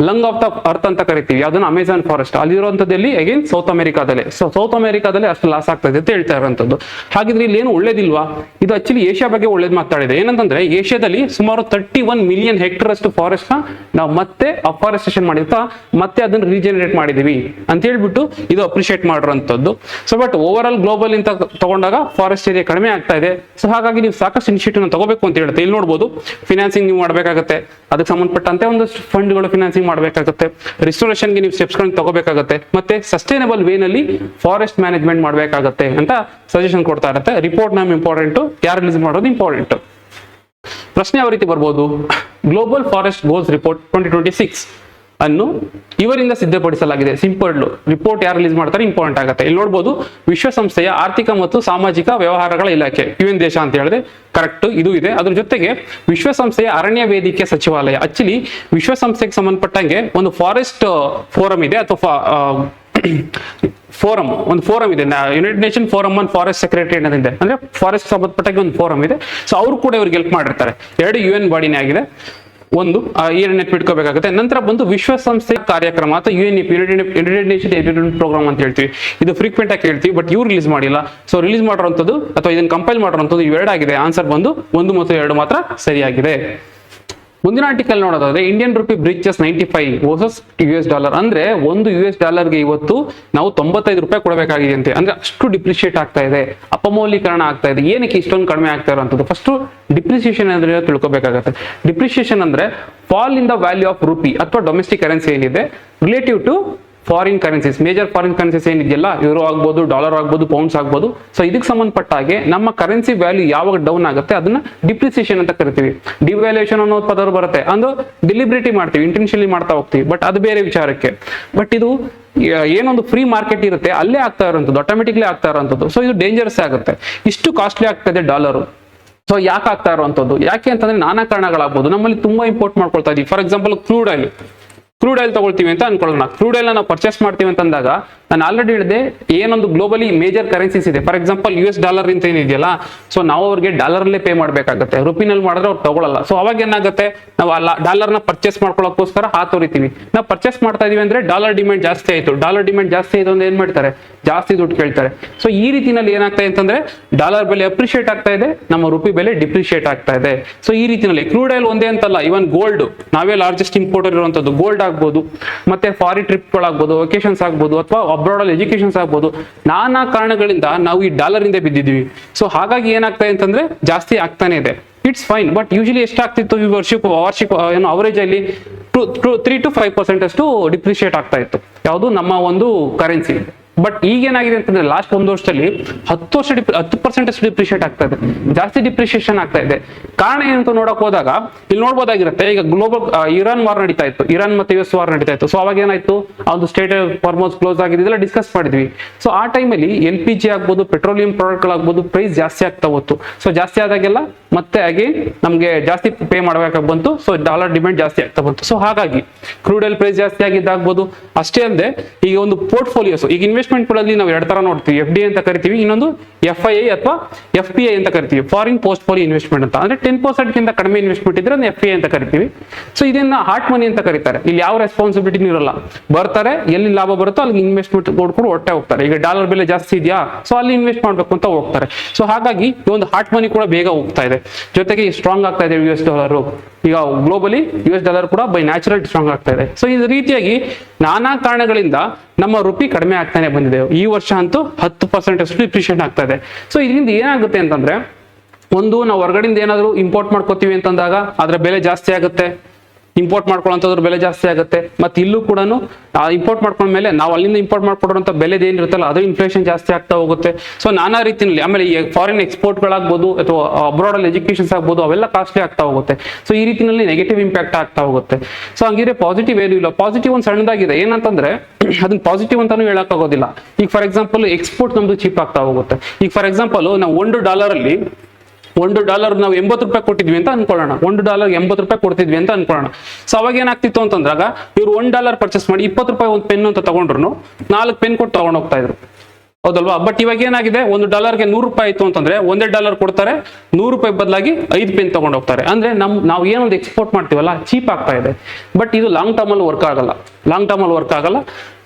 S1: ಲಂಗ್ ಆಫ್ ದ ಅರ್ತ್ ಅಂತ ಕರಿತೀವಿ ಅದನ್ನ ಅಮೆಜಾನ್ ಫಾರೆಸ್ಟ್, ಅಲ್ಲಿರುವಂತದ್ದಲ್ಲಿ ಅಗೇನ್ ಸೌತ್ ಅಮೆರಿಕಾದಲ್ಲಿ. ಸೊ ಸೌತ್ ಅಮೆರಿಕಾದಲ್ಲಿ ಅಷ್ಟು ಲಾಸ್ ಆಗ್ತಾ ಇದೆ ಅಂತ ಹೇಳ್ತಾ ಇರುವಂತದ್ದು. ಹಾಗಿದ್ರೆ ಇಲ್ಲಿ ಏನು ಒಳ್ಳೇದಿಲ್ವಾ? ಇದು ಆಕ್ಚುಲಿ ಏಷ್ಯಾ ಬಗ್ಗೆ ಒಳ್ಳೇದು ಮಾತಾಡಿದೆ. ಏನಂತಂದ್ರೆ ಏಷ್ಯಾದಲ್ಲಿ ಸುಮಾರು 31 ಮಿಲಿಯನ್ ಹೆಕ್ಟರ್ ಅಷ್ಟು ಫಾರೆಸ್ಟ್ ನ ನಾವು ಮತ್ತೆ ಅಫಾರೆಸ್ಟೇಷನ್ ಮಾಡಿರ್ತಾ ಮತ್ತೆ ಅದನ್ನ ರೀಜನರೇಟ್ ಮಾಡಿದೀವಿ ಅಂತ ಹೇಳ್ಬಿಟ್ಟು ಇದು ಅಪ್ರಿಶಿಯೇಟ್ ಮಾಡಿರುವಂತದ್ದು. So but overall global ಅಂತ ತಗೊಂಡಾಗ ಫಾರೆಸ್ಟ್ ಏರಿಯಾ ಕಡಿಮೆ ಆಗ್ತಾ ಇದೆ. ಸೊ ಹಾಗಾಗಿ ನೀವು ಸಾಕಷ್ಟು ಇನಿಷಿಯೇಟಿವ್ ತಗೋಬೇಕು ಅಂತ ಹೇಳುತ್ತೆ. ಇಲ್ಲಿ ನೋಡಬಹುದು ಫಿನಾನ್ಸಿಂಗ್ ನೀವು ಮಾಡಬೇಕಾಗುತ್ತೆ, ಅದಕ್ಕೆ ಸಂಬಂಧಪಟ್ಟಂತೆ ಒಂದಷ್ಟು ಫಂಡ್ಗಳು ಫಿನಾನ್ಸಿಂಗ್ ಮಾಡಬೇಕಾಗುತ್ತೆ, ರಿಸ್ಟೋರೇಷನ್ಗೆ ನೀವು ಸ್ಟೆಪ್ಸ್ ಗಳನ್ನ ತಗೋಬೇಕಾಗುತ್ತೆ, ಮತ್ತೆ ಸಸ್ಟೈನಬಲ್ ವೇನಲ್ಲಿ ಫಾರೆಸ್ಟ್ ಮ್ಯಾನೇಜ್ಮೆಂಟ್ ಮಾಡಬೇಕಾಗುತ್ತೆ ಅಂತ ಸಜೆಷನ್ ಕೊಡ್ತಾ ಇರುತ್ತೆ. ರಿಪೋರ್ಟ್ ನಮ್ ಇಂಪಾರ್ಟೆಂಟ್, ಯಾರು ರಿಲೀಸ್ ಮಾಡೋದು ಇಂಪಾರ್ಟೆಂಟ್. ಪ್ರಶ್ನೆ ಯಾವ ರೀತಿ ಬರ್ಬೋದು? ಗ್ಲೋಬಲ್ ಫಾರೆಸ್ಟ್ ಗೋಲ್ಸ್ ರಿಪೋರ್ಟ್ 2026 ಅನ್ನು ಇವರಿಂದ ಸಿದ್ಧಪಡಿಸಲಾಗಿದೆ. ಸಿಂಪಲ್ ರಿಪೋರ್ಟ್ ಯಾರು ರಿಲೀಸ್ ಮಾಡ್ತಾರೆ ಇಂಪಾರ್ಟೆಂಟ್ ಆಗುತ್ತೆ. ಇಲ್ಲಿ ನೋಡಬಹುದು ವಿಶ್ವಸಂಸ್ಥೆಯ ಆರ್ಥಿಕ ಮತ್ತು ಸಾಮಾಜಿಕ ವ್ಯವಹಾರಗಳ ಇಲಾಖೆ, UN ದೇಶ ಅಂತ ಹೇಳಿದ್ರೆ ಕರೆಕ್ಟ್, ಇದು ಇದೆ. ಅದ್ರ ಜೊತೆಗೆ ವಿಶ್ವಸಂಸ್ಥೆಯ ಅರಣ್ಯ ವೇದಿಕೆ ಸಚಿವಾಲಯ. ಆಕ್ಚುಲಿ ವಿಶ್ವಸಂಸ್ಥೆಗೆ ಸಂಬಂಧಪಟ್ಟಂಗೆ ಒಂದು ಫಾರೆಸ್ಟ್ ಫೋರಂ ಇದೆ ಅಥವಾ ಒಂದು ಫೋರಂ ಇದೆ, United Nation forum on forest secretary ಅನ್ನೋದಿದೆ, ಅಂದ್ರೆ ಫಾರೆಸ್ಟ್ ಸಂಬಂಧಪಟ್ಟಾಗ ಒಂದು ಫೋರಂ ಇದೆ. ಸೊ ಅವರು ಕೂಡ ಇವ್ರಿಗೆ ಹೆಲ್ಪ್ ಮಾಡಿರ್ತಾರೆ. 2 UN ಬಾಡಿನೇ ಆಗಿದೆ. ಒಂದು ನೆನಪಿಟ್ಕೋಬೇಕಾಗುತ್ತೆ. ನಂತರ ಬಂದು ವಿಶ್ವಸಂಸ್ಥೆ ಕಾರ್ಯಕ್ರಮ ಅಥವಾ UNEP, United Nation Development Programme ಅಂತ ಹೇಳ್ತೀವಿ. ಇದು ಫ್ರೀಕ್ವೆಂಟ್ ಆಗಿ ಹೇಳ್ತೀವಿ, ಬಟ್ ಇವ್ರು ರಿಲೀಸ್ ಮಾಡಿಲ್ಲ. ಸೊ ರಿಲೀಸ್ ಮಾಡಿರುವಂಥದ್ದು ಅಥವಾ ಇದನ್ನು ಕಂಪೈಲ್ ಮಾಡಿರುವಂಥದ್ದು 2 ಆಗಿದೆ. ಆನ್ಸರ್ ಬಂದು 1 ಮತ್ತು 2 ಮಾತ್ರ ಸರಿಯಾಗಿದೆ. ಮುಂದಿನ ಆರ್ಟಿಕಲ್ ನೋಡೋದಾದ್ರೆ ಇಂಡಿಯನ್ ರುಪಿ ಬ್ರೀಚಸ್ 95 ವರ್ಸಸ್ $. ಅಂದ್ರೆ $1 ಇವತ್ತು ನಾವು 95 ರೂಪಾಯಿ ಕೊಡಬೇಕಾಗಿದೆ ಅಂತೆ. ಅಂದ್ರೆ ಅಷ್ಟು ಡಿಪ್ರಿಶಿಯೇಟ್ ಆಗ್ತಾ ಇದೆ, ಅಪಮೌಲ್ಯೀಕರಣ ಆಗ್ತಾ ಇದೆ. ಏನಕ್ಕೆ ಇಷ್ಟೊಂದು ಕಡಿಮೆ ಆಗ್ತಾ ಇರುವಂತದ್ದು? ಫಸ್ಟ್ ಡಿಪ್ರಿಸಿಯೇಷನ್ ಅಂದ್ರೆ ತಿಳ್ಕೊಬೇಕಾಗತ್ತೆ. ಡಿಪ್ರಿಸಿಯೇಷನ್ ಅಂದ್ರೆ fall in the value of rupee ಅಥವಾ ಡೊಮೆಸ್ಟಿಕ್ ಕರೆನ್ಸಿ ಏನಿದೆ relative to foreign currencies. Major foreign currencies ಏನಿದೆಯಲ್ಲ, ಯೂರೋ ಆಗ್ಬೋದು, ಡಾಲರ್ ಆಗ್ಬೋದು, ಪೌಂಡ್ಸ್ ಆಗ್ಬೋದು. ಸೊ ಇದಕ್ಕೆ ಸಂಬಂಧಪಟ್ಟ ಹಾಗೆ ನಮ್ಮ ಕರೆನ್ಸಿ ವ್ಯಾಲ್ಯೂ ಯಾವಾಗ ಡೌನ್ ಆಗುತ್ತೆ ಅದನ್ನ ಡಿಪ್ರಿಸಿಯೇಷನ್ ಅಂತ ಕರಿತೀವಿ. ಡಿವ್ಯಾಲ್ಯೂಯೇಷನ್ ಅನ್ನೋ ಪದ ಬರುತ್ತೆ, ಅದು ಡೆಲಿಬ್ರೇಟಿ ಮಾಡ್ತೀವಿ, ಇಂಟೆನ್ಷಿಯಲಿ ಮಾಡ್ತಾ ಹೋಗ್ತೀವಿ, ಬಟ್ ಅದು ಬೇರೆ ವಿಚಾರಕ್ಕೆ. ಬಟ್ ಇದು ಏನೊಂದು ಫ್ರೀ ಮಾರ್ಕೆಟ್ ಇರುತ್ತೆ ಅಲ್ಲೇ ಆಗ್ತಾ ಇರುವಂತದ್ದು, ಆಟೋಮೆಟಿಕ್ಲಿ ಆಗ್ತಾ ಇರುವಂತದ್ದು. ಸೊ ಇದು ಡೇಂಜರಸ್ ಆಗುತ್ತೆ. ಇಷ್ಟು ಕಾಸ್ಟ್ಲಿ ಆಗ್ತಾ ಇದೆ ಡಾಲರು. ಸೊ ಯಾಕೆ ಆಗ್ತಾ ಇರುವಂತದ್ದು? ಯಾಕೆ ಅಂತಂದ್ರೆ ನಾನಾ ಕಾರಣಗಳಾಗ್ಬೋದು. ನಮ್ಮಲ್ಲಿ ತುಂಬಾ ಇಂಪೋರ್ಟ್ ಮಾಡ್ಕೊಳ್ತಾ ಇದೀವಿ. ಫಾರ್ ಎಕ್ಸಾಂಪಲ್ ಕ್ರೂಡ್ ಆಯಿಲ್ ತಗೊಳ್ತೀವಿ ಅಂತ ಅನ್ಕೊಳ್ಳೋಣ. ಕ್ರೂಡ್ ಆಯಿಲ್ ನಾವು ಪರ್ಚೇಸ್ ಮಾಡ್ತೀವಿ ಅಂತಂದಾಗ ನಾನು ಆಲ್ರೆಡಿ ಹೇಳಿದೆ ಏನೊಂದು ಗ್ಲೋಬಲಿ ಮೇಜರ್ ಕರೆನ್ಸೀಸ್ ಇದೆ. ಫಾರ್ ಎಕ್ಸಾಂಪಲ್ US ಡಾಲರ್ ಅಂತ ಏನಿದೆಯಲ್ಲ, ಸೊ ನಾವು ಅವ್ರಿಗೆ ಡಾಲರ್ಲ್ಲೇ ಪೇ ಮಾಡಬೇಕಾಗುತ್ತೆ. ರುಪಿನಲ್ಲಿ ಮಾಡಿದ್ರೆ ಅವ್ರು ತಗೊಳ್ಳಲ್ಲ. ಸೊ ಅವಾಗ ಏನಾಗುತ್ತೆ, ನಾವು ಡಾಲರ್ನ ಪರ್ಚೇಸ್ ಮಾಡ್ಕೊಳ್ಳೋಕ್ಕೋಸ್ಕರ ಹಾತೋರಿತೀವಿ. ನಾವು ಪರ್ಚೇಸ್ ಮಾಡ್ತಾ ಇದೀವಿ ಅಂದ್ರೆ ಡಾಲರ್ ಡಿಮ್ಯಾಂಡ್ ಜಾಸ್ತಿ ಆಯ್ತು. ಡಾಲರ್ ಡಿಮ್ಯಾಂಡ್ ಜಾಸ್ತಿ ಆಯ್ತು ಅಂದ್ರೆ ಏನ್ ಮಾಡ್ತಾರೆ, ಜಾಸ್ತಿ ದುಡ್ಡು ಕೇಳ್ತಾರೆ. ಸೊ ಈ ರೀತಿನಲ್ಲಿ ಏನಾಗ್ತಾ ಇದೆ ಅಂತಂದ್ರೆ ಡಾಲರ್ ಬೆಲೆ ಅಪ್ರಿಶಿಯೇಟ್ ಆಗ್ತಾ ಇದೆ, ನಮ್ಮ ರುಪಿ ಬೆಲೆ ಡಿಪ್ರಿಶಿಯೇಟ್ ಆಗ್ತಾ ಇದೆ. ಸೊ ಈ ರೀತಿನಲ್ಲಿ ಕ್ರೂಡ್ ಆಯಿಲ್ ಒಂದೇ ಅಂತಲ್ಲ, ಇವನ್ ಗೋಲ್ಡ್, ನಾವೇ ಲಾರ್ಜೆಸ್ಟ್ ಇಂಪೋರ್ಟರ್ ಇರುವಂತದ್ದು ಗೋಲ್ಡ್ ಆಗ್ಬೋದು, ಮತ್ತೆ ಫಾರಿನ್ ಟ್ರಿಪ್ಗಳಾಗ್ಬೋದು, ವೆಕೇಶನ್ಸ್ ಆಗ್ಬೋದು, ಅಥವಾ ಅಬ್ರಾಡ್ ಅಲ್ಲಿ ಎಜುಕೇಶನ್ಸ್ ಆಗ್ಬೋದು. ನಾನಾ ಕಾರಣಗಳಿಂದ ನಾವು ಈ ಡಾಲರ್ ಇಂದ ಬಿದ್ದಿದ್ದೀವಿ. ಸೊ ಹಾಗಾಗಿ ಏನಾಗ್ತಾ ಇದೆ ಅಂತಂದ್ರೆ ಜಾಸ್ತಿ ಆಗ್ತಾನೆ ಇದೆ. ಇಟ್ಸ್ ಫೈನ್, ಬಟ್ ಯೂಶಲಿ ಎಷ್ಟಾಗ್ತಿತ್ತು ಈ ವಾರ್ಷಿಕ ಏನು ಅವರೇಜ್ ಅಲ್ಲಿ 3 to 5% ಅಷ್ಟು ಡಿಪ್ರಿಶಿಯೇಟ್ ಆಗ್ತಾ ಇತ್ತು. ಯಾವುದು ನಮ್ಮ ಒಂದು ಕರೆನ್ಸಿ. ಬಟ್ ಈಗೇನಾಗಿದೆ ಅಂತಂದ್ರೆ ಲಾಸ್ಟ್ ಒಂದು ವರ್ಷದಲ್ಲಿ 10% ಅಷ್ಟು ಡಿಪ್ರಿಷಿಯೇಟ್ ಆಗ್ತಾ ಇದೆ, ಜಾಸ್ತಿ ಡಿಪ್ರಿಷಿಯೇಷನ್ ಆಗ್ತಾ ಇದೆ. ಕಾರಣ ಏನಂತ ನೋಡಕ್ ಹೋದಾಗ ಇಲ್ಲಿ ನೋಡ್ಬೋದಾಗಿರುತ್ತೆ, ಈಗ ಗ್ಲೋಬಲ್ ಇರಾನ್ ವಾರ್ ನಡೀತಾ ಇತ್ತು, ಇರಾನ್ ಮತ್ತೆ US ವಾರ್ ನಡೀತಾ ಇತ್ತು. ಸೊ ಅವಾಗ ಏನಾಯ್ತು, ಆ ಒಂದು ಸ್ಟೇಟ್ ಫಾರ್ಮೋಸ್ ಕ್ಲೋಸ್ ಆಗಿದ್ದೆಲ್ಲ ಡಿಸ್ಕಸ್ ಮಾಡಿದ್ವಿ. ಸೊ ಆ ಟೈಮಲ್ಲಿ LPG ಆಗ್ಬೋದು, ಪೆಟ್ರೋಲಿಯಂ ಪ್ರಾಡಕ್ಟ್ಗಳಾಗ್ಬೋದು ಪ್ರೈಸ್ ಜಾಸ್ತಿ ಆಗ್ತಾ ಹೋಯ್ತು. ಸೊ ಜಾಸ್ತಿ ಆದಾಗೆಲ್ಲ ಮತ್ತೆ ಅಗೇನ್ ನಮ್ಗೆ ಜಾಸ್ತಿ ಪೇ ಮಾಡಬೇಕಾಗಿ ಬಂತು. ಸೊ ಡಾಲರ್ ಡಿಮ್ಯಾಂಡ್ ಜಾಸ್ತಿ ಆಗ್ತಾ ಬಂತು. ಸೊ ಹಾಗಾಗಿ ಕ್ರೂಡ್ ಆಯಿಲ್ ಪ್ರೈಸ್ ಜಾಸ್ತಿ ಆಗಿದ್ದಾಗ್ಬೋದು. ಅಷ್ಟೇ ಅಲ್ಲದೆ ಈಗ ಒಂದು ಪೋರ್ಟ್ಫೋಲಿಯೋಸ್, ಈಗ ಇನ್ವೆಸ್ಟ್ಮೆಂಟ್ ಗಳಲ್ಲಿ ನಾವು ಎರಡು ತರ ನೋಡ್ತೀವಿ, FDI ಅಂತ ಕರಿತೀವಿ, ಇನ್ನೊಂದು FII ಅಥವಾ FPI ಅಂತ ಕರಿತೀವಿ, ಫಾರಿನ್ ಪೋರ್ಟ್ಫೋಲಿಯೋ ಇನ್ವೆಸ್ಟ್ಮೆಂಟ್ ಅಂತ. ಅಂದ್ರೆ 10% ಗಿಂತ ಕಡಿಮೆ ಇನ್ವೆಸ್ಟ್ಮೆಂಟ್ ಇದ್ರೆ ಅದನ್ನ FPI ಅಂತ ಕರಿತೀವಿ. ಸೊ ಇದನ್ನ ಹಾರ್ಟ್ ಮನಿ ಅಂತ ಕರೀತಾರೆ. ಇಲ್ಲಿ ಯಾವ ರೆಸ್ಪಾನ್ಸಿಬಿಲಿಟಿ ಇರಲ್ಲ, ಬರ್ತಾರೆ ಎಲ್ಲಿ ಲಾಭ ಬರುತ್ತೋ ಅಲ್ಲಿ ಇನ್ವೆಸ್ಟ್ಮೆಂಟ್ ಕೊಡ್ಕೊಂಡು ಹೊಟ್ಟೆ ಹೋಗ್ತಾರೆ. ಈಗ ಡಾಲರ್ ಬೆಲೆ ಜಾಸ್ತಿ ಇದೆಯಾ, ಸೊ ಅಲ್ಲಿ ಇನ್ವೆಸ್ಟ್ ಮಾಡ್ಬೇಕು ಅಂತ ಹೋಗ್ತಾರೆ. ಸೊ ಹಾಗಾಗಿ ಈ ಒಂದು ಹಾರ್ಟ್ ಮನಿ ಕೂಡ ಬೇಗ ಹೋಗ್ತಾ ಇದೆ, ಜೊತೆಗೆ ಸ್ಟ್ರಾಂಗ್ ಆಗ್ತಾ ಇದೆ US ಡಾಲರ್. ಈಗ ಗ್ಲೋಬಲಿ US ಡಾಲರ್ ಕೂಡ ಬೈ ನ್ಯಾಚುರಲ್ ಸ್ಟ್ರಾಂಗ್ ಆಗ್ತಾ ಇದೆ. ಸೊ ಈ ರೀತಿಯಾಗಿ ನಾನಾ ಕಾರಣಗಳಿಂದ ನಮ್ಮ ರುಪಿ ಕಡಿಮೆ ಆಗ್ತಾನೆ ಬಂದಿದೆ. ಈ ವರ್ಷ ಅಂತೂ 10% ಅಷ್ಟು ಡಿಪ್ರಿಷಿಯೇಟ್ ಆಗ್ತಾ ಇದೆ. ಸೊ ಇದರಿಂದ ಏನಾಗುತ್ತೆ ಅಂತಂದ್ರೆ, ಒಂದು ನಾವು ಹೊರಗಡೆಯಿಂದ ಏನಾದ್ರು ಇಂಪೋರ್ಟ್ ಮಾಡ್ಕೋತೀವಿ ಅಂತಂದಾಗ ಅದರ ಬೆಲೆ ಜಾಸ್ತಿ ಆಗುತ್ತೆ, ಇಂಪೋರ್ಟ್ ಮಾಡ್ಕೊಳ್ಳೋಂಥದ್ರ ಬೆಲೆ ಜಾಸ್ತಿ ಆಗುತ್ತೆ. ಮತ್ತೆ ಇಲ್ಲೂ ಕೂಡ ಇಂಪೋರ್ಟ್ ಮಾಡ್ಕೊಂಡ್ಮೇಲೆ ನಾವು ಅಲ್ಲಿಂದ ಇಂಪೋರ್ಟ್ ಮಾಡ್ಕೊಡೋಂಥ ಬೆಲೆದು ಏನಿರುತ್ತಲ್ಲ ಅದು ಇನ್ಫ್ಲೇಷನ್ ಜಾಸ್ತಿ ಆಗ್ತಾ ಹೋಗುತ್ತೆ. ಸೊ ನಾನಾ ರೀತಿಯಲ್ಲಿ ಆಮೇಲೆ ಫಾರಿನ್ ಎಕ್ಸ್ಪೋರ್ಟ್ಗಳಾಗ್ಬೋದು ಅಥವಾ ಅಬ್ರಾಡ್ ಅಲ್ಲಿ ಎಜುಕೇಶನ್ಸ್ ಆಗ್ಬೋದು, ಅವೆಲ್ಲ ಕಾಸ್ಟ್ಲಿ ಆಗ್ತಾ ಹೋಗುತ್ತೆ. ಸೊ ಈ ರೀತಿಯಲ್ಲಿ ನೆಗೆಟಿವ್ ಇಂಪ್ಯಾಕ್ಟ್ ಆಗ್ತಾ ಹೋಗುತ್ತೆ. ಸೊ ಹಂಗಿದ್ರೆ ಪಾಸಿಟಿವ್ ಏನು ಇಲ್ಲ. ಪಾಸಿಟಿವ್ ಒಂದು ಸಣ್ಣದಾಗಿದೆ, ಏನಂತಂದ್ರೆ ಅದನ್ನ ಪಾಸಿಟಿವ್ ಅಂತಾನು ಹೇಳಕ್ಕಾಗೋದಿಲ್ಲ. ಈಗ ಫಾರ್ ಎಕ್ಸಾಂಪಲ್ ಎಕ್ಸ್ಪೋರ್ಟ್ ನಮ್ದು ಚೀಪ್ ಆಗ್ತಾ ಹೋಗುತ್ತೆ. ಈಗ ಫಾರ್ ಎಕ್ಸಾಂಪಲ್ ನಾವು $1 ನಾವು 80 ರೂಪಾಯಿ ಕೊಟ್ಟಿದ್ವಿ ಅಂತ ಅನ್ಕೊಳ್ಳೋಣ, $1 80 ರೂಪಾಯಿ ಕೊಡ್ತಿದ್ವಿ ಅಂತ ಅನ್ಕೊಳ್ಳೋಣ. ಸೊ ಅವಾಗ ಏನಾಗ್ತಿತ್ತು ಅಂತಂದ್ರಾಗ ಇವ್ರು $1 ಪರ್ಚೇಸ್ ಮಾಡಿ 20 ರೂಪಾಯಿ ಒಂದು ಪೆನ್ ಅಂತ ತಗೊಂಡ್ರು 4 ಪೆನ್ ಕೊಟ್ಟು ತಗೊಂಡ್ ಹೋಗ್ತಾ ಇದ್ರು, ಹೌದಲ್ವಾ? ಬಟ್ ಇವಾಗ ಏನಾಗಿದೆ, $1 100 ರೂಪಾಯಿ ಆಯ್ತು ಅಂತಂದ್ರೆ $1 ಕೊಡ್ತಾರೆ, 100 ರೂಪಾಯಿ ಬದಲಾಗಿ 5 ಪೆನ್ ತಗೊಂಡ್ ಹೋಗ್ತಾರೆ. ಅಂದ್ರೆ ನಾವು ಏನೊಂದು ಎಕ್ಸ್ಪೋರ್ಟ್ ಮಾಡ್ತೀವಲ್ಲ ಚೀಪ್ ಆಗ್ತಾ ಇದೆ. ಬಟ್ ಇದು ಲಾಂಗ್ ಟರ್ಮ್ ಅಲ್ಲಿ ವರ್ಕ್ ಆಗಲ್ಲ.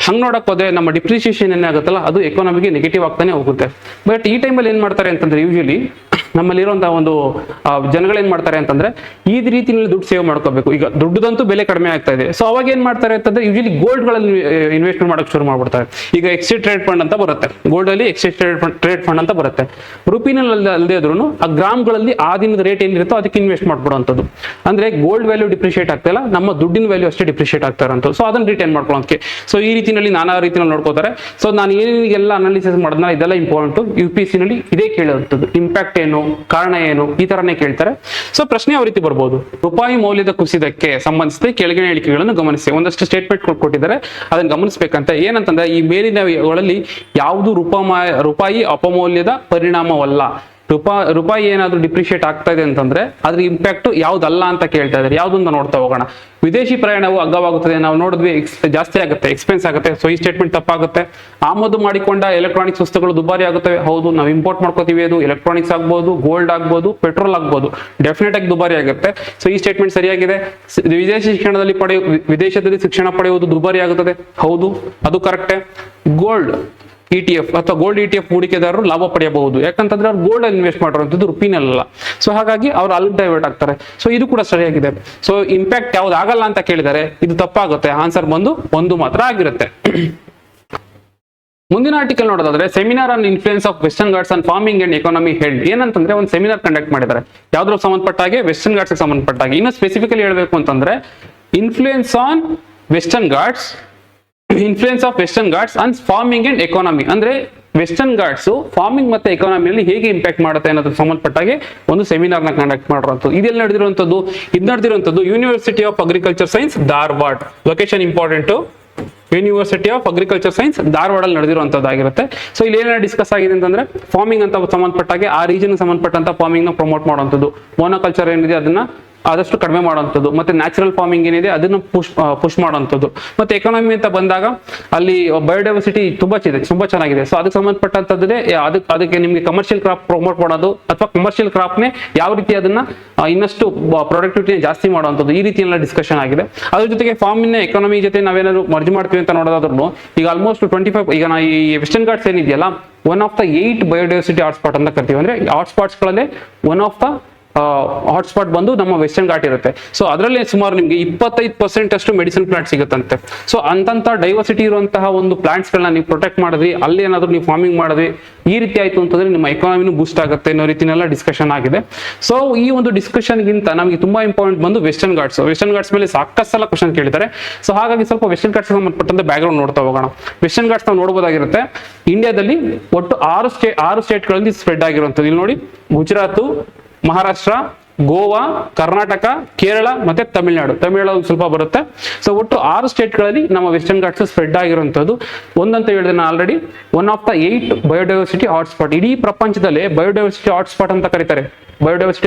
S1: ಹಂಗ್ ನೋಡಕ್ ಹೋದ್ರೆ ನಮ್ಮ ಡಿಪ್ರಿಸಿಯೇಷನ್ ಏನಾಗುತ್ತಲ್ಲ ಅದು ಎಕಾನಮಿಗೆ ನೆಗೆಟಿವ್ ಆಗ್ತಾನೆ ಹೋಗುತ್ತೆ. ಬಟ್ ಈ ಟೈಮಲ್ಲಿ ಏನ್ ಮಾಡ್ತಾರೆ ಅಂತಂದ್ರೆ, ಯೂಶಲಿ ನಮ್ಮಲ್ಲಿರುವಂತಹ ಒಂದು ಜನಗಳು ಏನ್ ಮಾಡ್ತಾರೆ ಅಂತಂದ್ರೆ ಈ ರೀತಿಯಲ್ಲಿ ದುಡ್ಡು ಸೇವ್ ಮಾಡ್ಕೋಬೇಕು. ಈಗ ದುಡ್ಡದಂತೂ ಬೆಲೆ ಕಡಿಮೆ ಆಗ್ತಾ ಇದೆ. ಸೊ ಅವಾಗ ಏನ್ ಮಾಡ್ತಾರೆ ಅಂತಂದ್ರೆ ಯೂಶಲಿ ಗೋಲ್ಡ್ ಗಳಲ್ಲಿ ಇನ್ವೆಸ್ಟ್ಮೆಂಟ್ ಮಾಡಕ್ ಶುರು ಮಾಡ್ಬಿಡ್ತಾರೆ. ಈಗ ಎಕ್ಸ್ಚೇಂಜ್ ಟ್ರೇಡ್ ಫಂಡ್ ಅಂತ ಬರುತ್ತೆ, ಗೋಲ್ಡ್ ಅಲ್ಲಿ ಎಕ್ಸ್ಚೇಂಜ್ ಟ್ರೇಡ್ ಫಂಡ್ ಅಂತ ಬರುತ್ತೆ. ರುಪಿನಲ್ಲಿ ಅಲ್ಲದೆ ಇದ್ರು ಆ ಗ್ರಾಮ್ಗಳಲ್ಲಿ ಆ ದಿನದ ರೇಟ್ ಏನಿರುತ್ತೋ ಅದಕ್ಕೆ ಇನ್ವೆಸ್ಟ್ ಮಾಡ್ಬಿಡುವಂಥದ್ದು. ಅಂದ್ರೆ ಗೋಲ್ಡ್ ವ್ಯಾಲ್ಯೂ ಡಿಪ್ರಿಷಿಯೇಟ್ ಆಗ್ತಾ ಇಲ್ಲ, ನಮ್ಮ ದುಡ್ಡಿನ ವ್ಯಾಲ್ಯೂ ಅಷ್ಟೇ ಡಿಪ್ರಿಷಿಯೇಟ್ ಆಗ್ತಾ ಇರೋಂಥದ್ದು. ಸೊ ಅದನ್ನ ರಿಟೈನ್ ಮಾಡ್ಕೊಳ್ಳೋದಕ್ಕೆ ಸೊ ಈ ರೀತಿಯಲ್ಲಿ ನಾನಾ ರೀತಿಯಲ್ಲಿ ನೋಡ್ಕೋತಾರೆ. ಸೊ ನಾನು ಏನೆಲ್ಲ ಅನಾಲಿಸಿಸ್ ಮಾಡಿದ್ನಲ್ಲ ಇದೆಲ್ಲ ಇಂಪಾರ್ಟೆಂಟ್. UPSC ನಲ್ಲಿ ಇದೇ ಕೇಳುವಂಥದ್ದು, ಇಂಪ್ಯಾಕ್ಟ್ ಏನು, ಕಾರಣ ಏನು, ಈ ತರನೇ ಕೇಳ್ತಾರೆ. ಸೊ ಪ್ರಶ್ನೆ ಯಾವ ರೀತಿ ಬರ್ಬೋದು, ರೂಪಾಯಿ ಮೌಲ್ಯದ ಕುಸಿತಕ್ಕೆ ಸಂಬಂಧಿಸಿದ ಕೆಳಗಿನ ಹೇಳಿಕೆಗಳನ್ನು ಗಮನಿಸಿ. ಒಂದಷ್ಟು ಸ್ಟೇಟ್ಮೆಂಟ್ ಕೊಟ್ಟಿದ್ದಾರೆ, ಅದನ್ನ ಗಮನಿಸಬೇಕಂತ. ಏನಂತಂದ್ರೆ ಈ ಮೇಲಿನಗಳಲ್ಲಿ ಯಾವುದು ರೂಪಾಯಿ ಅಪಮೌಲ್ಯದ ಪರಿಣಾಮವಲ್ಲ. ರೂಪಾಯಿ ಏನಾದ್ರು ಡಿಪ್ರಿಷಿಯೇಟ್ ಆಗ್ತಾ ಇದೆ ಅಂತಂದ್ರೆ ಅದ್ರ ಇಂಪ್ಯಾಕ್ಟ್ ಯಾವ್ದಲ್ಲ ಅಂತ ಕೇಳ್ತಾ ಇದ್ದಾರೆ. ಯಾವ್ದು ಅಂತ ನೋಡ್ತಾ ಹೋಗೋಣ. ವಿದೇಶಿ ಪ್ರಯಾಣವು ಅಗ್ಗವಾಗುತ್ತದೆ, ನಾವು ನೋಡಿದ್ವಿ ಜಾಸ್ತಿ ಆಗುತ್ತೆ, ಎಕ್ಸ್ಪೆನ್ಸ್ ಆಗುತ್ತೆ. ಸೊ ಈ ಸ್ಟೇಟ್ಮೆಂಟ್ ತಪ್ಪಾಗುತ್ತೆ. ಆಮದು ಮಾಡಿಕೊಂಡ ಎಲೆಕ್ಟ್ರಾನಿಕ್ಸ್ ವಸ್ತುಗಳು ದುಬಾರಿ ಆಗುತ್ತವೆ. ಹೌದು, ನಾವು ಇಂಪೋರ್ಟ್ ಮಾಡ್ಕೋತೀವಿ, ಅದು ಎಲೆಕ್ಟ್ರಾನಿಕ್ಸ್ ಆಗ್ಬೋದು, ಗೋಲ್ಡ್ ಆಗ್ಬೋದು, ಪೆಟ್ರೋಲ್ ಆಗ್ಬೋದು, ಡೆಫಿನೆಟ್ ಆಗಿ ದುಬಾರಿ ಆಗುತ್ತೆ. ಸೊ ಈ ಸ್ಟೇಟ್ಮೆಂಟ್ ಸರಿಯಾಗಿದೆ. ವಿದೇಶದಲ್ಲಿ ಶಿಕ್ಷಣ ಪಡೆಯುವುದು ದುಬಾರಿ ಆಗುತ್ತದೆ. ಹೌದು, ಅದು ಕರೆಕ್ಟೇ. ಗೋಲ್ಡ್ ETF ಅಥವಾ ಗೋಲ್ಡ್ ETF ಹೂಡಿಕೆದಾರರು ಲಾಭ ಪಡೆಯಬಹುದು, ಯಾಕಂತಂದ್ರೆ ಅವ್ರು ಗೋಲ್ಡ್ ಅಲ್ಲಿ ಇನ್ವೆಸ್ಟ್ ಮಾಡಿರುವಂತದ್ದು ರುಪಿನಲ್ಲ. ಸೊ ಹಾಗಾಗಿ ಅವ್ರು ಅಲ್ಲಿ ಡೈವರ್ಟ್ ಆಗ್ತಾರೆ. ಸೊ ಇದು ಕೂಡ ಸರಿಯಾಗಿದೆ. ಸೊ ಇಂಪ್ಯಾಕ್ಟ್ ಯಾವ್ದು ಆಗಲ್ಲ ಅಂತ ಕೇಳಿದರೆ ಇದು ತಪ್ಪಾಗುತ್ತೆ. ಆನ್ಸರ್ ಬಂದು 1 ಮಾತ್ರ ಆಗಿರುತ್ತೆ. ಮುಂದಿನ ಆರ್ಟಿಕಲ್ ನೋಡೋದಾದ್ರೆ seminar on influence of western Ghats on farming and economy held. ಏನಂತಂದ್ರೆ ಒಂದು ಸೆಮಿನಾರ್ ಕಂಡಕ್ಟ್ ಮಾಡಿದ್ದಾರೆ, ಯಾವ್ದ್ರ ಸಂಬಂಧಪಟ್ಟಾಗೆ, ವೆಸ್ಟರ್ನ್ ಘಾಟ್ಸ್ ಸಂಬಂಧಪಟ್ಟಾಗೆ. ಇನ್ನು ಸ್ಪೆಸಿಫಿಕಲಿ ಹೇಳ್ಬೇಕು ಅಂತಂದ್ರೆ influence on western Ghats, influence of western Ghats on farming and economy. ಅಂದ್ರೆ ವೆಸ್ಟರ್ನ್ ಘಾಟ್ಸ್ ಫಾರ್ಮಿಂಗ್ ಮತ್ತೆ ಎಕಾನಮಿಯಲ್ಲಿ ಹೇಗೆ ಇಂಪ್ಯಾಕ್ಟ್ ಮಾಡುತ್ತೆ ಅನ್ನೋದ್ರ ಸಂಬಂಧಪಟ್ಟಾಗೆ ಒಂದು ಸೆಮಿನಾರ್ ನ ಕಂಡಕ್ಟ್ ಮಾಡಿರುವಂತದ್ದು. ಇದೆಲ್ಲ ನಡೆದಿರುವಂತದ್ದು university of agriculture science Dharwad. Location important, university of agriculture science ಧಾರವಾಡಲ್ಲಿ ನಡೆದಿರುವಂತದ್ದಾಗಿರುತ್ತೆ. ಸೊ ಇಲ್ಲಿ ಏನೇನು ಡಿಸ್ಕಸ್ ಆಗಿದೆ ಅಂತಂದ್ರೆ ಫಾರ್ಮಿಂಗ್ ಅಂತ ಸಂಬಂಧಪಟ್ಟಾಗೆ ಆ ರೀಜನ್ ಸಂಬಂಧಪಟ್ಟಂತ ಫಾರ್ಮಿಂಗ್ ನ ಪ್ರಮೋಟ್ ಮಾಡುವಂಥದ್ದು, ಮೋನೋಕಲ್ಚರ್ ಏನಿದೆ ಅದನ್ನ ಆದಷ್ಟು ಕಡಿಮೆ ಮಾಡುವಂಥದ್ದು, ಮತ್ತೆ ನ್ಯಾಚುರಲ್ ಫಾರ್ಮಿಂಗ್ ಏನಿದೆ ಅದನ್ನ ಪುಷ್ ಮಾಡುವಂಥದ್ದು. ಮತ್ತೆ ಎಕಾನಮಿ ಅಂತ ಬಂದಾಗ ಅಲ್ಲಿ ಬಯೋಡೈವರ್ಸಿಟಿ ತುಂಬಾ ಚೆನ್ನಾಗಿದೆ. ಸೊ ಅದಕ್ಕೆ ಸಂಬಂಧಪಟ್ಟಂತದ್ದೇ ಅದಕ್ಕೆ ನಿಮ್ಗೆ ಕಮರ್ಷಿಯಲ್ ಕ್ರಾಪ್ ಪ್ರಮೋಟ್ ಮಾಡೋದು ಅಥವಾ ಕಮರ್ಷಿಯಲ್ ಕ್ರಾಪ್ನೇ ಯಾವ ರೀತಿ ಅದನ್ನ ಇನ್ನಷ್ಟು ಪ್ರೊಡಕ್ಟಿವಿಟಿ ಜಾಸ್ತಿ ಮಾಡುವಂಥದ್ದು, ಈ ರೀತಿ ಎಲ್ಲ ಡಿಸ್ಕಷನ್ ಆಗಿದೆ. ಅದ್ರ ಜೊತೆಗೆ ಫಾರ್ಮಿನ ಎಕಾನಮಿ ಜೊತೆ ನಾವೇನಾದ್ರು ಮರ್ಜ್ ಮಾಡ್ತೀವಿ ಅಂತ ನೋಡೋದಾದ್ರು ಈಗ ಆಲ್ಮೋಸ್ಟ್ 25 ಈಗ ನಾ ಈ ವೆಸ್ಟರ್ನ್ ಘಾಟ್ಸ್ ಏನಿದೆಯಲ್ಲ one of the 8 biodiversity hotspot ಅಂತ ಕರಿತೀವಿ. ಅಂದ್ರೆ ಹಾಟ್ಸ್ಪಾಟ್ಸ್ ಗಳಲ್ಲೇ ಒನ್ ಆಫ್ ದ ಹಾಟ್ಸ್ಪಾಟ್ ಬಂದು ನಮ್ಮ ವೆಸ್ಟರ್ನ್ ಘಾಟ್ ಇರುತ್ತೆ. ಸೊ ಅದರಲ್ಲಿ ಸುಮಾರು ನಿಮಗೆ 25% ಅಷ್ಟು ಮೆಡಿಸಿನ್ ಪ್ಲಾಂಟ್ ಸಿಗುತ್ತಂತೆ. ಸೊ ಅಂತಂತ ಡೈವರ್ಸಿಟಿ ಇರುವಂತಹ ಒಂದು ಪ್ಲಾಂಟ್ಸ್ ಗಳನ್ನ ನೀವು ಪ್ರೊಟೆಕ್ಟ್ ಮಾಡಿದ್ರಿ, ಅಲ್ಲಿ ಏನಾದ್ರು ನೀವು ಫಾರ್ಮಿಂಗ್ ಮಾಡಿದ್ರಿ, ಈ ರೀತಿ ಆಯ್ತು ಅಂತಂದ್ರೆ ನಿಮ್ಮ ಎಕಾನಮಿನೂ ಬೂಸ್ಟ್ ಆಗುತ್ತೆ ಅನ್ನೋ ರೀತಿನೆಲ್ಲ ಡಿಸ್ಕಷನ್ ಆಗಿದೆ. ಸೊ ಈ ಒಂದು ಡಿಸ್ಕಷನ್ ಗಿಂತ ನಮಗೆ ತುಂಬಾ ಇಂಪಾರ್ಟೆಂಟ್ ಬಂದು ವೆಸ್ಟರ್ನ್ ಘಾಟ್ಸ್ ಮೇಲೆ ಸಾಕಷ್ಟು ಸಲ ಕ್ವಶನ್ ಕೇಳಿದ್ದಾರೆ. ಸೊ ಹಾಗಾಗಿ ಸ್ವಲ್ಪ ವೆಸ್ಟರ್ನ್ ಘಾಟ್ಸ್ ಸಂಬಂಧಪಟ್ಟಂತೆ ಬ್ಯಾಕ್ ಗ್ರೌಂಡ್ ನೋಡ್ತಾ ಹೋಗೋಣ. ವೆಸ್ಟರ್ನ್ ಘಾಟ್ಸ್ ನಾವು ನೋಡಬಹುದಾಗಿರುತ್ತೆ. ಇಂಡಿಯಾದಲ್ಲಿ ಒಟ್ಟು 6 ಸ್ಟೇಟ್ಗಳಲ್ಲಿ ಸ್ಪ್ರೆಡ್ ಆಗಿರುವಂತದ್ದು. ಇಲ್ಲಿ ನೋಡಿ, ಗುಜರಾತ್, ಮಹಾರಾಷ್ಟ್ರ, ಗೋವಾ, ಕರ್ನಾಟಕ, ಕೇರಳ ಮತ್ತೆ ತಮಿಳುನಾಡು ಸ್ವಲ್ಪ ಬರುತ್ತೆ. ಸೊ ಒಟ್ಟು 6 ಸ್ಟೇಟ್ಗಳಲ್ಲಿ ನಮ್ಮ ವೆಸ್ಟರ್ನ್ ಘಾಟ್ಸ್ ಸ್ಪ್ರೆಡ್ ಆಗಿರುವಂತದ್ದು. ಒಂದಂತ ಹೇಳಿದ್ರೆ ನಾನು already 1 of the 8 biodiversity hotspot. ಇಡೀ ಪ್ರಪಂಚದಲ್ಲಿ ಬಯೋಡೈವರ್ಸಿಟಿ ಹಾಟ್ಸ್ಪಾಟ್ ಅಂತ ಕರೀತಾರೆ.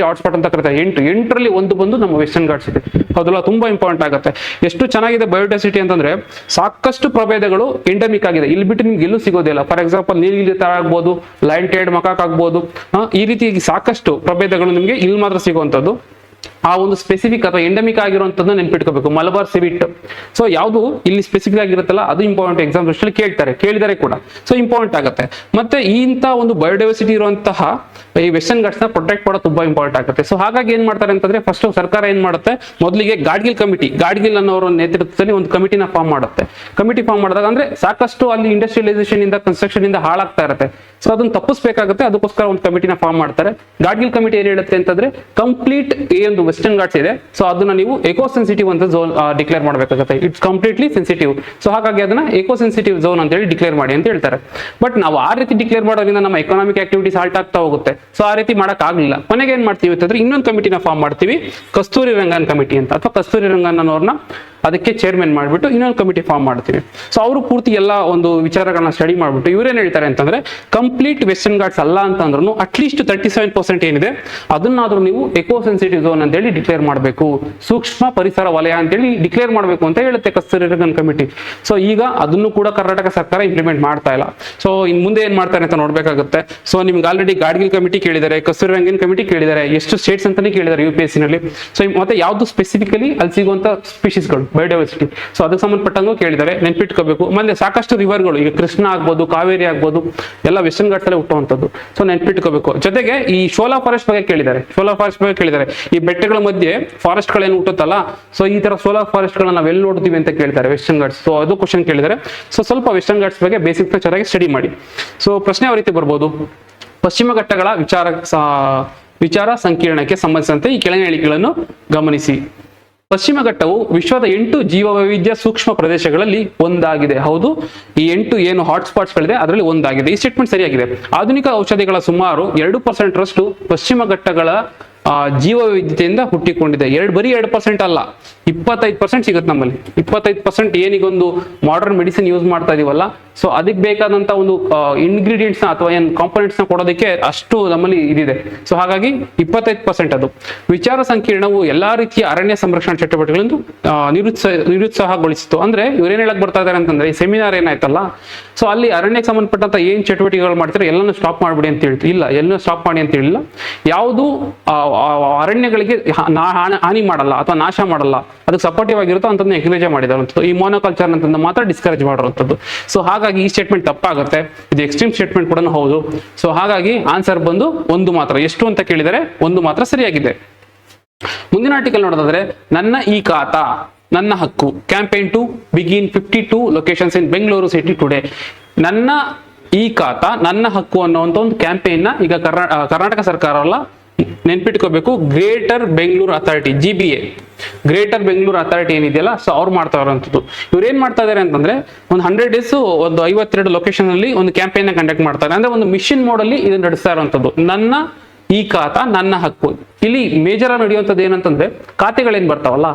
S1: 8ರಲ್ಲಿ ಒಂದು ಬಂದು ನಮ್ಮ ವೆಸ್ಟರ್ನ್ ಘಾಟ್ಸ್ ಇದೆ. ಹೌದಲ್ಲ, ತುಂಬಾ ಇಂಪಾರ್ಟೆಂಟ್ ಆಗುತ್ತೆ. ಎಷ್ಟು ಚೆನ್ನಾಗಿದೆ ಬಯೋಡೈವರ್ಸಿಟಿ ಅಂತಂದ್ರೆ ಸಾಕಷ್ಟು ಪ್ರಭೇದಗಳು ಎಂಡೆಮಿಕ್ ಆಗಿದೆ. ಇಲ್ಲಿ ಬಿಟ್ಟು ನಿಮ್ಗೆ ಎಲ್ಲೂ ಸಿಗೋದಿಲ್ಲ. ಫಾರ್ ಎಕ್ಸಾಂಪಲ್ ನೀಲಗಿರಿ ತರ ಆಗ್ಬೋದು, ಲೈನ್ ಟೈಡ್ ಮಕಾಕ್ ಆಗ್ಬೋದು, ಈ ರೀತಿ ಸಾಕಷ್ಟು ಪ್ರಭೇದಗಳು ನಿಮಗೆ ಇಲ್ಲಿ ಮಾತ್ರ ಸಿಗುವಂತದ್ದು. ಆ ಒಂದು ಸ್ಪೆಸಿಫಿಕ್ ಅಥವಾ ಎಂಡಮಿಕ್ ಆಗಿರುವಂತದ್ದು ನೆನ್ಪಿಟ್ಕೋಬೇಕು. ಮಲಬಾರ್ ಸಿವಿಟ್. ಸೊ ಯಾವುದು ಇಲ್ಲಿ ಸ್ಪೆಸಿಫಿಕ್ ಆಗಿರುತ್ತಲ್ಲ ಅದು ಇಂಪಾರ್ಟೆಂಟ್. ಎಕ್ಸಾಮ್ ಅಲ್ಲಿ ಕೇಳಿದ್ದಾರೆ ಕೂಡ. ಸೊ ಇಂಪಾರ್ಟೆಂಟ್ ಆಗುತ್ತೆ. ಮತ್ತೆ ಇಂಥ ಒಂದು ಬಯೋಡೈವರ್ಸಿಟಿ ಇರುವಂತಹ ಈ ವೆಸ್ಟರ್ನ್ ಘಾಟ್ಸ್ ನ ಪ್ರೊಟೆಕ್ಟ್ ಮಾಡೋದು ತುಂಬಾ ಇಂಪಾರ್ಟೆಂಟ್ ಆಗುತ್ತೆ. ಸೊ ಹಾಗಾಗಿ ಏನ್ ಮಾಡ್ತಾರೆ ಅಂತಂದ್ರೆ, ಫಸ್ಟ್ ಸರ್ಕಾರ ಏನ್ ಮಾಡುತ್ತೆ, ಮೊದಲಿಗೆ ಗಾಡ್ಗಿಲ್ ಅನ್ನೋರ ನೇತೃತ್ವದಲ್ಲಿ ಒಂದು ಕಮಿಟಿನ ಫಾರ್ಮ್ ಮಾಡುತ್ತೆ. ಕಮಿಟಿ ಫಾರ್ಮ್ ಮಾಡಿದಾಗ ಅಂದ್ರೆ ಸಾಕಷ್ಟು ಅಲ್ಲಿ ಇಂಡಸ್ಟ್ರಿಯಲೈಸೇಷನ್ ಇಂದ, ಕನ್ಸ್ಟ್ರಕ್ಷನ್ ಇಂದ ಹಾಳಾಗ್ತಾ ಇರುತ್ತೆ. ಸೊ ಅದನ್ನ ತಪ್ಪಿಸಬೇಕಾಗುತ್ತೆ. ಅದಕ್ಕೋಸ್ಕರ ಒಂದು ಕಮಿಟಿನ ಫಾರ್ಮ್ ಮಾಡ್ತಾರೆ. ಗಾಡ್ಗಿಲ್ ಕಮಿಟಿ ಏನ್ ಹೇಳುತ್ತೆ ಅಂತಂದ್ರೆ, ಕಂಪ್ಲೀಟ್ ಈ ಒಂದು ವೆಸ್ಟರ್ನ್ ಘಾಟ್ಸ್ ಇದೆ, ಸೊ ಅದನ್ನ ನೀವು ಎಕೋ ಸೆನ್ಸಿಟಿವ್ ಅಂತ ಝೋನ್ ಡಿಕ್ಲೇರ್ ಮಾಡಬೇಕಾಗುತ್ತೆ. It's completely sensitive. ಸೊ ಹಾಗಾಗಿ ಅದನ್ನ ಎಕೋ ಸೆನ್ಸಿಟಿವ್ ಝೋನ್ ಅಂತ ಹೇಳಿ ಡಿಕ್ಲೇರ್ ಮಾಡಿ ಅಂತ ಹೇಳ್ತಾರೆ. ಬಟ್ ನಾವು ಆ ರೀತಿ ಡಿಕ್ಲೇರ್ ಮಾಡೋದ್ರಿಂದ ನಮ್ಮ ಎಕನಾಮಿಕ್ ಆಕ್ಟಿವಿಟೀಸ್ ಹಾಲ್ಟ್ ಆಗ್ತಾ ಹೋಗುತ್ತೆ. ಸೊ ಆ ರೀತಿ ಮಾಡಕ್ ಆಗ್ಲಿಲ್ಲ. ಕೊನೆಗೆ ಏನ್ ಮಾಡ್ತೀವಿ ಅಂತಂದ್ರೆ, ಇನ್ನೊಂದು ಕಮಿಟಿನ ಫಾರ್ಮ್ ಮಾಡ್ತೀವಿ, ಕಸ್ತೂರಿ ರಂಗನ್ ಕಮಿಟಿ ಅಂತ, ಅಥವಾ ಕಸ್ತೂರಿ ರಂಗನ್ ಅನ್ನೋರ್ನ ಅದಕ್ಕೆ ಚೇರ್ಮನ್ ಮಾಡಿಬಿಟ್ಟು ಇನ್ನೊಂದು ಕಮಿಟಿ ಫಾರ್ಮ್ ಮಾಡ್ತೀವಿ. ಸೊ ಅವರು ಪೂರ್ತಿ ಎಲ್ಲ ಒಂದು ವಿಚಾರಗಳನ್ನ ಸ್ಟಡಿ ಮಾಡ್ಬಿಟ್ಟು ಇವ್ರೇನ್ ಹೇಳ್ತಾರೆ ಅಂತಂದ್ರೆ, ಕಂಪ್ಲೀಟ್ ವೆಸ್ಟರ್ನ್ ಘಾಟ್ಸ್ ಅಲ್ಲ ಅಂತಂದ್ರೂ ಅಟ್ಲೀಸ್ಟ್ 37% ಏನಿದೆ ಅದನ್ನಾದ್ರೂ ನೀವು ಎಕೋ ಸೆನ್ಸಿಟಿವ್ ಝೋನ್ ಅಂತ ಹೇಳಿ ಡಿಕ್ಲೇರ್ ಮಾಡಬೇಕು, ಸೂಕ್ಷ್ಮ ಪರಿಸರ ವಲಯ ಅಂತೇಳಿ ಡಿಕ್ಲೇರ್ ಮಾಡಬೇಕು ಅಂತ ಹೇಳುತ್ತೆ ಕಸ್ತೂರಿ ರಂಗನ್ ಕಮಿಟಿ. ಸೊ ಈಗ ಅದನ್ನು ಕೂಡ ಕರ್ನಾಟಕ ಸರ್ಕಾರ ಇಂಪ್ಲಿಮೆಂಟ್ ಮಾಡ್ತಾ ಇಲ್ಲ. ಸೊ ಇನ್ ಮುಂದೆ ಏನ್ ಮಾಡ್ತಾರೆ ಅಂತ ನೋಡ್ಬೇಕಾಗುತ್ತೆ. ಸೊ ನಿಮ್ಗೆ ಆಲ್ರೆಡಿ ಗಾಡ್ಗಿಲ್ ಕಮಿಟಿ ಕೇಳಿದ್ದಾರೆ, ಕಸ್ತೂರಿ ರಂಗನ್ ಕಮಿಟಿ ಕೇಳಿದ್ದಾರೆ, ಎಷ್ಟು ಸ್ಟೇಟ್ಸ್ ಅಂತಾನೆ ಕೇಳಿದ್ದಾರೆ UPSC ನಲ್ಲಿ. ಸೊ ಮತ್ತೆ ಯಾವ್ದು ಸ್ಪೆಸಿಫಿಕಲಿ ಅಲ್ಲಿ ಸಿಗುವಂತ ಸ್ಪೀಶೀಸ್ಗಳು ಬಯೋಡೈವರ್ಸಿಟಿ, ಸೊ ಅದಕ್ಕೆ ಸಂಬಂಧಪಟ್ಟಂಗೂ ಕೇಳಿದ್ದಾರೆ, ನೆನ್ಪಿಟ್ಕೋಬೇಕು. ಮತ್ತೆ ಸಾಕಷ್ಟು ರಿವರ್ಗಳು, ಈಗ ಕೃಷ್ಣ ಆಗ್ಬೋದು, ಕಾವೇರಿ ಆಗ್ಬೋದು, ಎಲ್ಲ ವೆಸ್ಟರ್ನ್ ಘಾಟ್ಸ್ ಅಲ್ಲೇ ಹುಟ್ಟುವಂಥದ್ದು. ಸೊ ನೆನ್ಪಿಟ್ಕೋಬೇಕು. ಜೊತೆಗೆ ಈ ಶೋಲಾ ಫಾರೆಸ್ಟ್ ಬಗ್ಗೆ ಕೇಳಿದ್ದಾರೆ. ಈ ಬೆಟ್ಟಗಳ ಮಧ್ಯೆ ಫಾರೆಸ್ಟ್ ಗಳೇನು ಹುಟ್ಟುತ್ತಲ್ಲ, ಸೊ ಈ ತರ ಸೋಲಾರ್ ಫಾರೆಸ್ಟ್ ಗಳನ್ನ ನಾವು ಎಲ್ಲಿ ನೋಡ್ತೀವಿ ಅಂತ ಕೇಳ್ತಾರೆ ವೆಸ್ಟರ್ನ್ ಘಾಟ್ಸ್. ಸೊ ಅದು ಕ್ವಶನ್ ಕೇಳಿದ್ದಾರೆ. ಸೊ ಸ್ವಲ್ಪ ವೆಸ್ಟರ್ನ್ ಘಾಟ್ಸ್ ಬಗ್ಗೆ ಬೇಸಿಕ್ ಚೆನ್ನಾಗಿ ಸ್ಟಡಿ ಮಾಡಿ. ಸೊ ಪ್ರಶ್ನೆ ಯಾವ ರೀತಿ ಬರ್ಬೋದು, ಪಶ್ಚಿಮ ಘಟ್ಟಗಳ ವಿಚಾರ ಸಂಕಿರಣಕ್ಕೆ ಸಂಬಂಧಿಸಿದಂತೆ ಈ ಕೆಳಗಿನ ಹೇಳಿಕೆಗಳನ್ನು ಗಮನಿಸಿ. ಪಶ್ಚಿಮ ಘಟ್ಟವು ವಿಶ್ವದ 8 ಜೀವವೈವಿಧ್ಯ ಸೂಕ್ಷ್ಮ ಪ್ರದೇಶಗಳಲ್ಲಿ ಒಂದಾಗಿದೆ. ಹೌದು, ಈ 8 ಏನು ಹಾಟ್ಸ್ಪಾಟ್ಸ್ ಗಳಿದೆ ಅದರಲ್ಲಿ ಒಂದಾಗಿದೆ. ಈ ಸ್ಟೇಟ್ಮೆಂಟ್ ಸರಿಯಾಗಿದೆ. ಆಧುನಿಕ ಔಷಧಿಗಳ ಸುಮಾರು 2% ರಷ್ಟು ಪಶ್ಚಿಮ ಘಟ್ಟಗಳ ಜೀವವೈವಿಧ್ಯತೆಯಿಂದ ಹುಟ್ಟಿಕೊಂಡಿದೆ. ಬರೀ 2% ಅಲ್ಲ, 25% ಸಿಗುತ್ತೆ ನಮ್ಮಲ್ಲಿ. 25% ಏನೀಗೊಂದು ಮಾಡರ್ನ್ ಮೆಡಿಸಿನ್ ಯೂಸ್ ಮಾಡ್ತಾ ಇದೀವಲ್ಲ, ಸೊ ಅದಕ್ಕೆ ಬೇಕಾದಂತ ಒಂದು ಇಂಗ್ರೀಡಿಯೆಂಟ್ಸ್ ನ ಅಥವಾ ಏನ್ ಕಾಂಪೋನೆಂಟ್ಸ್ ನ ಕೊಡೋದಕ್ಕೆ ಅಷ್ಟು ನಮ್ಮಲ್ಲಿ ಇದಿದೆ. ಸೊ ಹಾಗಾಗಿ 25% ಅದು. ವಿಚಾರ ಸಂಕಿರಣವು ಎಲ್ಲಾ ರೀತಿಯ ಅರಣ್ಯ ಸಂರಕ್ಷಣಾ ಚಟುವಟಿಕೆಗಳನ್ನು ನಿರುತ್ಸಾಹಗೊಳಿಸಿತು. ಅಂದ್ರೆ ಇವ್ರೇನ್ ಹೇಳಕ್ ಬರ್ತಾ ಇದಾರೆ ಅಂತಂದ್ರೆ, ಈ ಸೆಮಿನಾರ್ ಏನಾಯ್ತಲ್ಲ, ಸೊ ಅಲ್ಲಿ ಅರಣ್ಯಕ್ಕೆ ಸಂಬಂಧಪಟ್ಟಂತ ಏನ್ ಚಟುವಟಿಕೆಗಳು ಮಾಡ್ತಾರೆ ಎಲ್ಲಾನು ಸ್ಟಾಪ್ ಮಾಡ್ಬಿಡಿ ಅಂತ ಹೇಳ್ತು. ಇಲ್ಲ, ಎಲ್ಲೂ ಸ್ಟಾಪ್ ಮಾಡಿ ಅಂತ ಹೇಳಿಲ್ಲ. ಯಾವುದು ಅರಣ್ಯಗಳಿಗೆ ಹಾನಿ ಮಾಡಲ್ಲ ಅಥವಾ ನಾಶ ಮಾಡಲ್ಲ, ಅದಕ್ಕೆ ಸಪೋರ್ಟಿವ್ ಆಗಿರುತ್ತೋ ಅಂತಂದು ಎಂಕರೇಜ್ ಮಾಡಿದಾರಂಥದ್ದು. ಈ ಮೋನೋಕಲ್ಚರ್ ಅಂತಂದು ಮಾತ್ರ ಡಿಸ್ಕರೇಜ್ ಮಾಡಿರುವಂಥದ್ದು. ಸೊ ಹಾಗಾಗಿ ಈ ಸ್ಟೇಟ್ಮೆಂಟ್ ತಪ್ಪಾಗುತ್ತೆ. ಇದು ಎಕ್ಸ್ಟ್ರೀಮ್ ಸ್ಟೇಟ್ಮೆಂಟ್ ಕೂಡ ಹೌದು. ಸೊ ಹಾಗಾಗಿ ಆನ್ಸರ್ ಬಂದು 1 ಮಾತ್ರ. ಎಷ್ಟು ಅಂತ ಕೇಳಿದರೆ 1 ಮಾತ್ರ ಸರಿಯಾಗಿದೆ. ಮುಂದಿನ ಆರ್ಟಿಕಲ್ ನೋಡೋದಾದ್ರೆ, ನನ್ನ ಈ ಖಾತಾ ನನ್ನ ಹಕ್ಕು campaign to begin 52 locations in Bengaluru city today. ನನ್ನ ಈ ಖಾತಾ ನನ್ನ ಹಕ್ಕು ಅನ್ನುವಂಥ ಒಂದು ಕ್ಯಾಂಪೇನ್ ನ ಈಗ ಕರ್ನಾಟಕ ಸರ್ಕಾರ ಅಲ್ಲ, ನೆನ್ಪಿಟ್ಕೋಬೇಕು, Greater Bengaluru Authority, GBA, Greater Bengaluru Authority ಏನಿದೆಯಲ್ಲ, ಸೊ ಅವ್ರು ಮಾಡ್ತಾ ಇರೋಂಥದ್ದು. ಇವ್ರು ಏನ್ ಮಾಡ್ತಾ ಇದಾರೆ ಅಂತಂದ್ರೆ, ಒಂದು 100 ಡೇಸ್ ಒಂದು 52 ಲೊಕೇಶನ್ ಅಲ್ಲಿ ಒಂದು ಕ್ಯಾಂಪೇನ್ ನ ಕಂಡಕ್ಟ್ ಮಾಡ್ತಾರೆ. ಅಂದ್ರೆ ಒಂದು ಮಿಷನ್ ಮೋಡ್ ಅಲ್ಲಿ ಇದನ್ನ ನಡೆಸ್ತಾ ಇರೋಂಥದ್ದು. ನನ್ನ ಈ ಖಾತಾ ನನ್ನ ಹಕ್ಕು. ಇಲ್ಲಿ ಮೇಜರ್ ಆಗಿ ನಡೆಯುವಂಥದ್ದು ಏನಂತಂದ್ರೆ, ಖಾತೆಗಳೇನ್ ಬರ್ತಾವಲ್ಲ,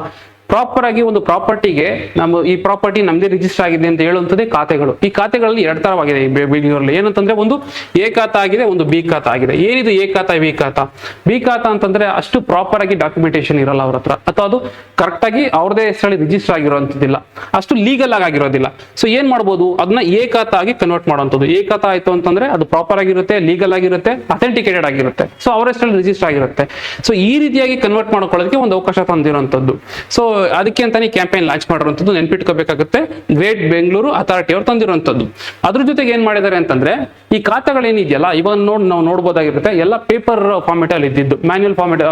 S1: ಪ್ರಾಪರ್ ಆಗಿ ಒಂದು ಪ್ರಾಪರ್ಟಿಗೆ ನಮ್ಮ ಈ ಪ್ರಾಪರ್ಟಿ ನಮ್ದೇ ರಿಜಿಸ್ಟರ್ ಆಗಿದೆ ಅಂತ ಹೇಳುವಂಥದ್ದೇ ಖಾತೆಗಳು. ಈ ಖಾತೆಗಳಲ್ಲಿ 2 ತರವಾಗಿದೆ ಈ ಬೆಂಗಳೂರಲ್ಲಿ. ಏನಂತಂದ್ರೆ, ಒಂದು ಎ ಖಾತಾ ಆಗಿದೆ, ಒಂದು ಬಿ ಖಾತಾ ಆಗಿದೆ. ಏನಿದು ಎ ಖಾತಾ, ಬಿ ಖಾತಾ? ಬಿ ಖಾತಾ ಅಂತಂದ್ರೆ ಅಷ್ಟು ಪ್ರಾಪರ್ ಆಗಿ ಡಾಕ್ಯುಮೆಂಟೇಶನ್ ಇರಲ್ಲ ಅವ್ರ ಹತ್ರ, ಅಥವಾ ಅದು ಕರೆಕ್ಟ್ ಆಗಿ ಅವ್ರದೇ ಹೆಸರಲ್ಲಿ ರಿಜಿಸ್ಟರ್ ಆಗಿರುವಂತದ್ದಿಲ್ಲ, ಅಷ್ಟು ಲೀಗಲ್ ಆಗಿರೋದಿಲ್ಲ. ಸೊ ಏನ್ ಮಾಡ್ಬೋದು, ಅದನ್ನ ಎ ಖಾತಾ ಆಗಿ ಕನ್ವರ್ಟ್ ಮಾಡುವಂಥದ್ದು. ಎ ಖಾತಾ ಆಯ್ತು ಅಂತಂದ್ರೆ ಅದು ಪ್ರಾಪರ್ ಆಗಿರುತ್ತೆ, ಲೀಗಲ್ ಆಗಿರುತ್ತೆ, ಅಥೆಂಟಿಕೇಟೆಡ್ ಆಗಿರುತ್ತೆ, ಸೊ ಅವರ ಹೆಸರಲ್ಲಿ ರಿಜಿಸ್ಟರ್ ಆಗಿರುತ್ತೆ. ಸೊ ಈ ರೀತಿಯಾಗಿ ಕನ್ವರ್ಟ್ ಮಾಡ್ಕೊಳ್ಳೋದಕ್ಕೆ ಒಂದು ಅವಕಾಶ ತಂದಿರುವಂತದ್ದು. ಸೊ ಅದಕ್ಕೆ ಅಂತಾನೆ ಕ್ಯಾಂಪೇನ್ ಲಾಂಚ್ ಮಾಡಿರುವಂತದ್ದು ನೆನ್ಪಿಟ್ಕೋಬೇಕಾಗುತ್ತೆ. ಗ್ರೇಟ್ ಬೆಂಗಳೂರು ಅಥಾರಿಟಿ ಅವರು ತಂದಿರುವಂತದ್ದು. ಅದ್ರ ಜೊತೆಗೆ ಏನ್ ಮಾಡಿದ್ದಾರೆ ಅಂತಂದ್ರೆ ಈ ಖಾತೆಗಳೇನಿದೆಯಲ್ಲ ಇವಾಗ ನಾವು ನೋಡ್ಬೋದಾಗಿರುತ್ತೆ, ಎಲ್ಲ ಪೇಪರ್ ಫಾರ್ಮೆಟ್ ಅಲ್ಲಿ ಇದ್ದಿದ್ದು, ಮ್ಯಾನ್ಯುಯಲ್ ಫಾರ್ಮೆಟ್,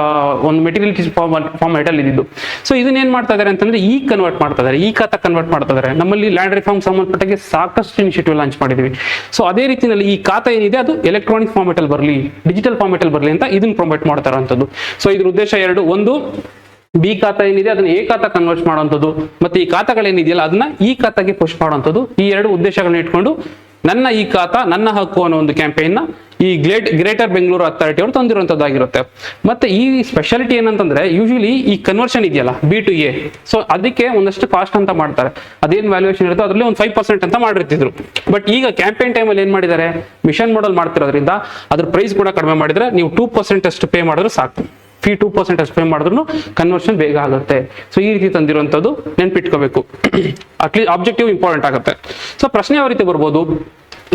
S1: ಒಂದು ಮೆಟೀರಿಯಲ್ ಫಾರ್ಮೆಟ್ ಅಲ್ಲಿ ಇದ್ದಿದ್ದು. ಸೊ ಇದನ್ನ ಏನ್ ಮಾಡ್ತಾ ಇದಾರೆ ಅಂತಂದ್ರೆ ಈ ಕನ್ವರ್ಟ್ ಮಾಡ್ತಾ ಇದಾರೆ, ಈ ಖಾತಾ ಕನ್ವರ್ಟ್ ಮಾಡ್ತಾ ಇದಾರೆ. ನಮ್ಮಲ್ಲಿ ಲ್ಯಾಂಡ್ ರಿಫಾರ್ಮ್ ಸಂಬಂಧಪಟ್ಟಾಗೆ ಸಾಕಷ್ಟು ಇನಿಷಿಯೇಟಿವ್ ಲಾಂಚ್ ಮಾಡಿದ್ವಿ. ಸೊ ಅದೇ ರೀತಿಯಲ್ಲಿ ಈ ಖಾತಾ ಏನಿದೆ ಅದು ಎಲೆಕ್ಟ್ರಾನಿಕ್ ಫಾರ್ಮೆಟ್ ಅಲ್ಲಿ ಬರಲಿ, ಡಿಜಿಟಲ್ ಫಾರ್ಮೆಟ್ ಅಲ್ಲಿ ಬರಲಿ ಅಂತ ಇದನ್ನ ಪ್ರೊಮೋಟ್ ಮಾಡ್ತಾ ಇರುವಂತದ್ದು. ಸೊ ಇದ್ರ ಉದ್ದೇಶ ಎರಡು, ಒಂದು ಬಿ ಖಾತಾ ಏನಿದೆ ಅದನ್ನ ಎ ಖಾತಾ ಕನ್ವರ್ಟ್ ಮಾಡುವಂಥದ್ದು, ಮತ್ತೆ ಈ ಖಾತಾಗಳೇನಿದೆಯಲ್ಲ ಅದನ್ನ ಈ ಖಾತಾಗೆ ಪುಷ್ ಮಾಡುವಂಥದ್ದು. ಈ ಎರಡು ಉದ್ದೇಶಗಳನ್ನ ಇಟ್ಕೊಂಡು ನನ್ನ ಈ ಖಾತಾ ನನ್ನ ಹಕ್ಕು ಅನ್ನೋ ಒಂದು ಕ್ಯಾಂಪೇನ್ ಈ ಗ್ರೇಟರ್ ಬೆಂಗಳೂರು ಅಥಾರಿಟಿ ಅವರು ತಂದಿರುವಂತದ್ದಾಗಿರುತ್ತೆ. ಮತ್ತೆ ಈ ಸ್ಪೆಷಾಲಿಟಿ ಏನಂತಂದ್ರೆ ಯೂಶಲಿ ಈ ಕನ್ವರ್ಷನ್ ಇದೆಯಲ್ಲ ಬಿ ಟು ಎ, ಸೊ ಅದಕ್ಕೆ ಒಂದಷ್ಟು ಕಾಸ್ಟ್ ಅಂತ ಮಾಡ್ತಾರೆ, ಅದೇನ್ ವ್ಯಾಲ್ಯೂಯೇಷನ್ ಇರುತ್ತೆ ಅದರಲ್ಲಿ ಒಂದು 5% ಅಂತ ಮಾಡಿರ್ತಿದ್ರು. ಬಟ್ ಈಗ ಕ್ಯಾಂಪೇನ್ ಟೈಮಲ್ಲಿ ಏನ್ ಮಾಡಿದ್ದಾರೆ, ಮಿಷನ್ ಮಾಡೆಲ್ ಮಾಡ್ತಿರೋದ್ರಿಂದ ಅದ್ರ ಪ್ರೈಸ್ ಕೂಡ ಕಡಿಮೆ ಮಾಡಿದ್ರೆ ನೀವು 2% ಅಷ್ಟು ಪೇ ಮಾಡಿದ್ರೆ ಸಾಕು. ಫೀ 2% ಅಷ್ಟು ಪೇ ಮಾಡಿದ್ರು ಕನ್ವರ್ಷನ್ ಬೇಗ ಆಗುತ್ತೆ. ಸೊ ಈ ರೀತಿ ತಂದಿರುವಂತದ್ದು ನೆನ್ಪಿಟ್ಕೋಬೇಕು. ಅಟ್ಲೀಸ್ಟ್ ಆಬ್ಜೆಕ್ಟಿವ್ ಇಂಪಾರ್ಟೆಂಟ್ ಆಗುತ್ತೆ. ಸೊ ಪ್ರಶ್ನೆ ಯಾವ ರೀತಿ ಬರ್ಬೋದು,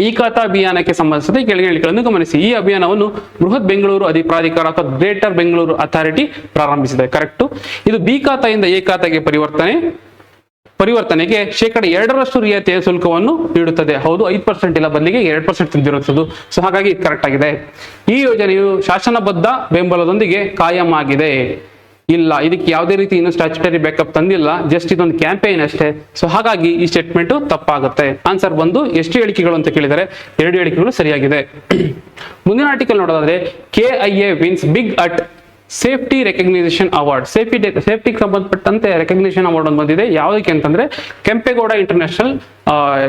S1: ಈ ಖಾತಾ ಅಭಿಯಾನಕ್ಕೆ ಸಂಬಂಧಿಸಿದ ಕೆಳಗಿನ ಹೇಳಿಕೆಗಳನ್ನು ಗಮನಿಸಿ. ಈ ಅಭಿಯಾನವನ್ನು ಬೃಹತ್ ಬೆಂಗಳೂರು ಪ್ರಾಧಿಕಾರ ಅಥವಾ ಗ್ರೇಟರ್ ಬೆಂಗಳೂರು ಅಥಾರಿಟಿ ಪ್ರಾರಂಭಿಸಿದೆ. ಕರೆಕ್ಟ್. ಇದು ಬಿ ಖಾತೆಯಿಂದ ಎ ಖಾತೆಗೆ ಪರಿವರ್ತನೆಗೆ 2% ರಿಯಾಯಿತಿಯ ಶುಲ್ಕವನ್ನು ನೀಡುತ್ತದೆ. ಹೌದು, 5% ಇಲ್ಲ, ಬದಲಿಗೆ 2% ತಂದಿರುತ್ತದೆ. ಸೊ ಹಾಗಾಗಿ ಕರೆಕ್ಟ್ ಆಗಿದೆ. ಈ ಯೋಜನೆಯು ಶಾಸನಬದ್ಧ ಬೆಂಬಲದೊಂದಿಗೆ ಕಾಯಂ ಆಗಿದೆ. ಇಲ್ಲ, ಇದಕ್ಕೆ ಯಾವುದೇ ರೀತಿ ಇನ್ನು ಸ್ಟ್ಯಾಚ್ಯುಟರಿ ಬ್ಯಾಕಪ್ ತಂದಿಲ್ಲ, ಜಸ್ಟ್ ಇದೊಂದು ಕ್ಯಾಂಪೇನ್ ಅಷ್ಟೇ. ಸೊ ಹಾಗಾಗಿ ಈ ಸ್ಟೇಟ್ಮೆಂಟ್ ತಪ್ಪಾಗುತ್ತೆ. ಆನ್ಸರ್ ಬಂದು ಎಷ್ಟು ಹೇಳಿಕೆಗಳು ಅಂತ ಕೇಳಿದರೆ 2 ಹೇಳಿಕೆಗಳು ಸರಿಯಾಗಿದೆ. ಮುಂದಿನ ಆರ್ಟಿಕಲ್ ನೋಡೋದಾದ್ರೆ KIA wins big at safety recognisation award. ಸೇಫ್ಟಿಗೆ ಸಂಬಂಧಪಟ್ಟಂತೆ ರೆಕಗ್ನಿಷನ್ ಅವಾರ್ಡ್ ಒಂದು ಬಂದಿದೆ. ಯಾವುದಕ್ಕೆ ಅಂತಂದ್ರೆ ಕೆಂಪೇಗೌಡ ಇಂಟರ್ನ್ಯಾಷನಲ್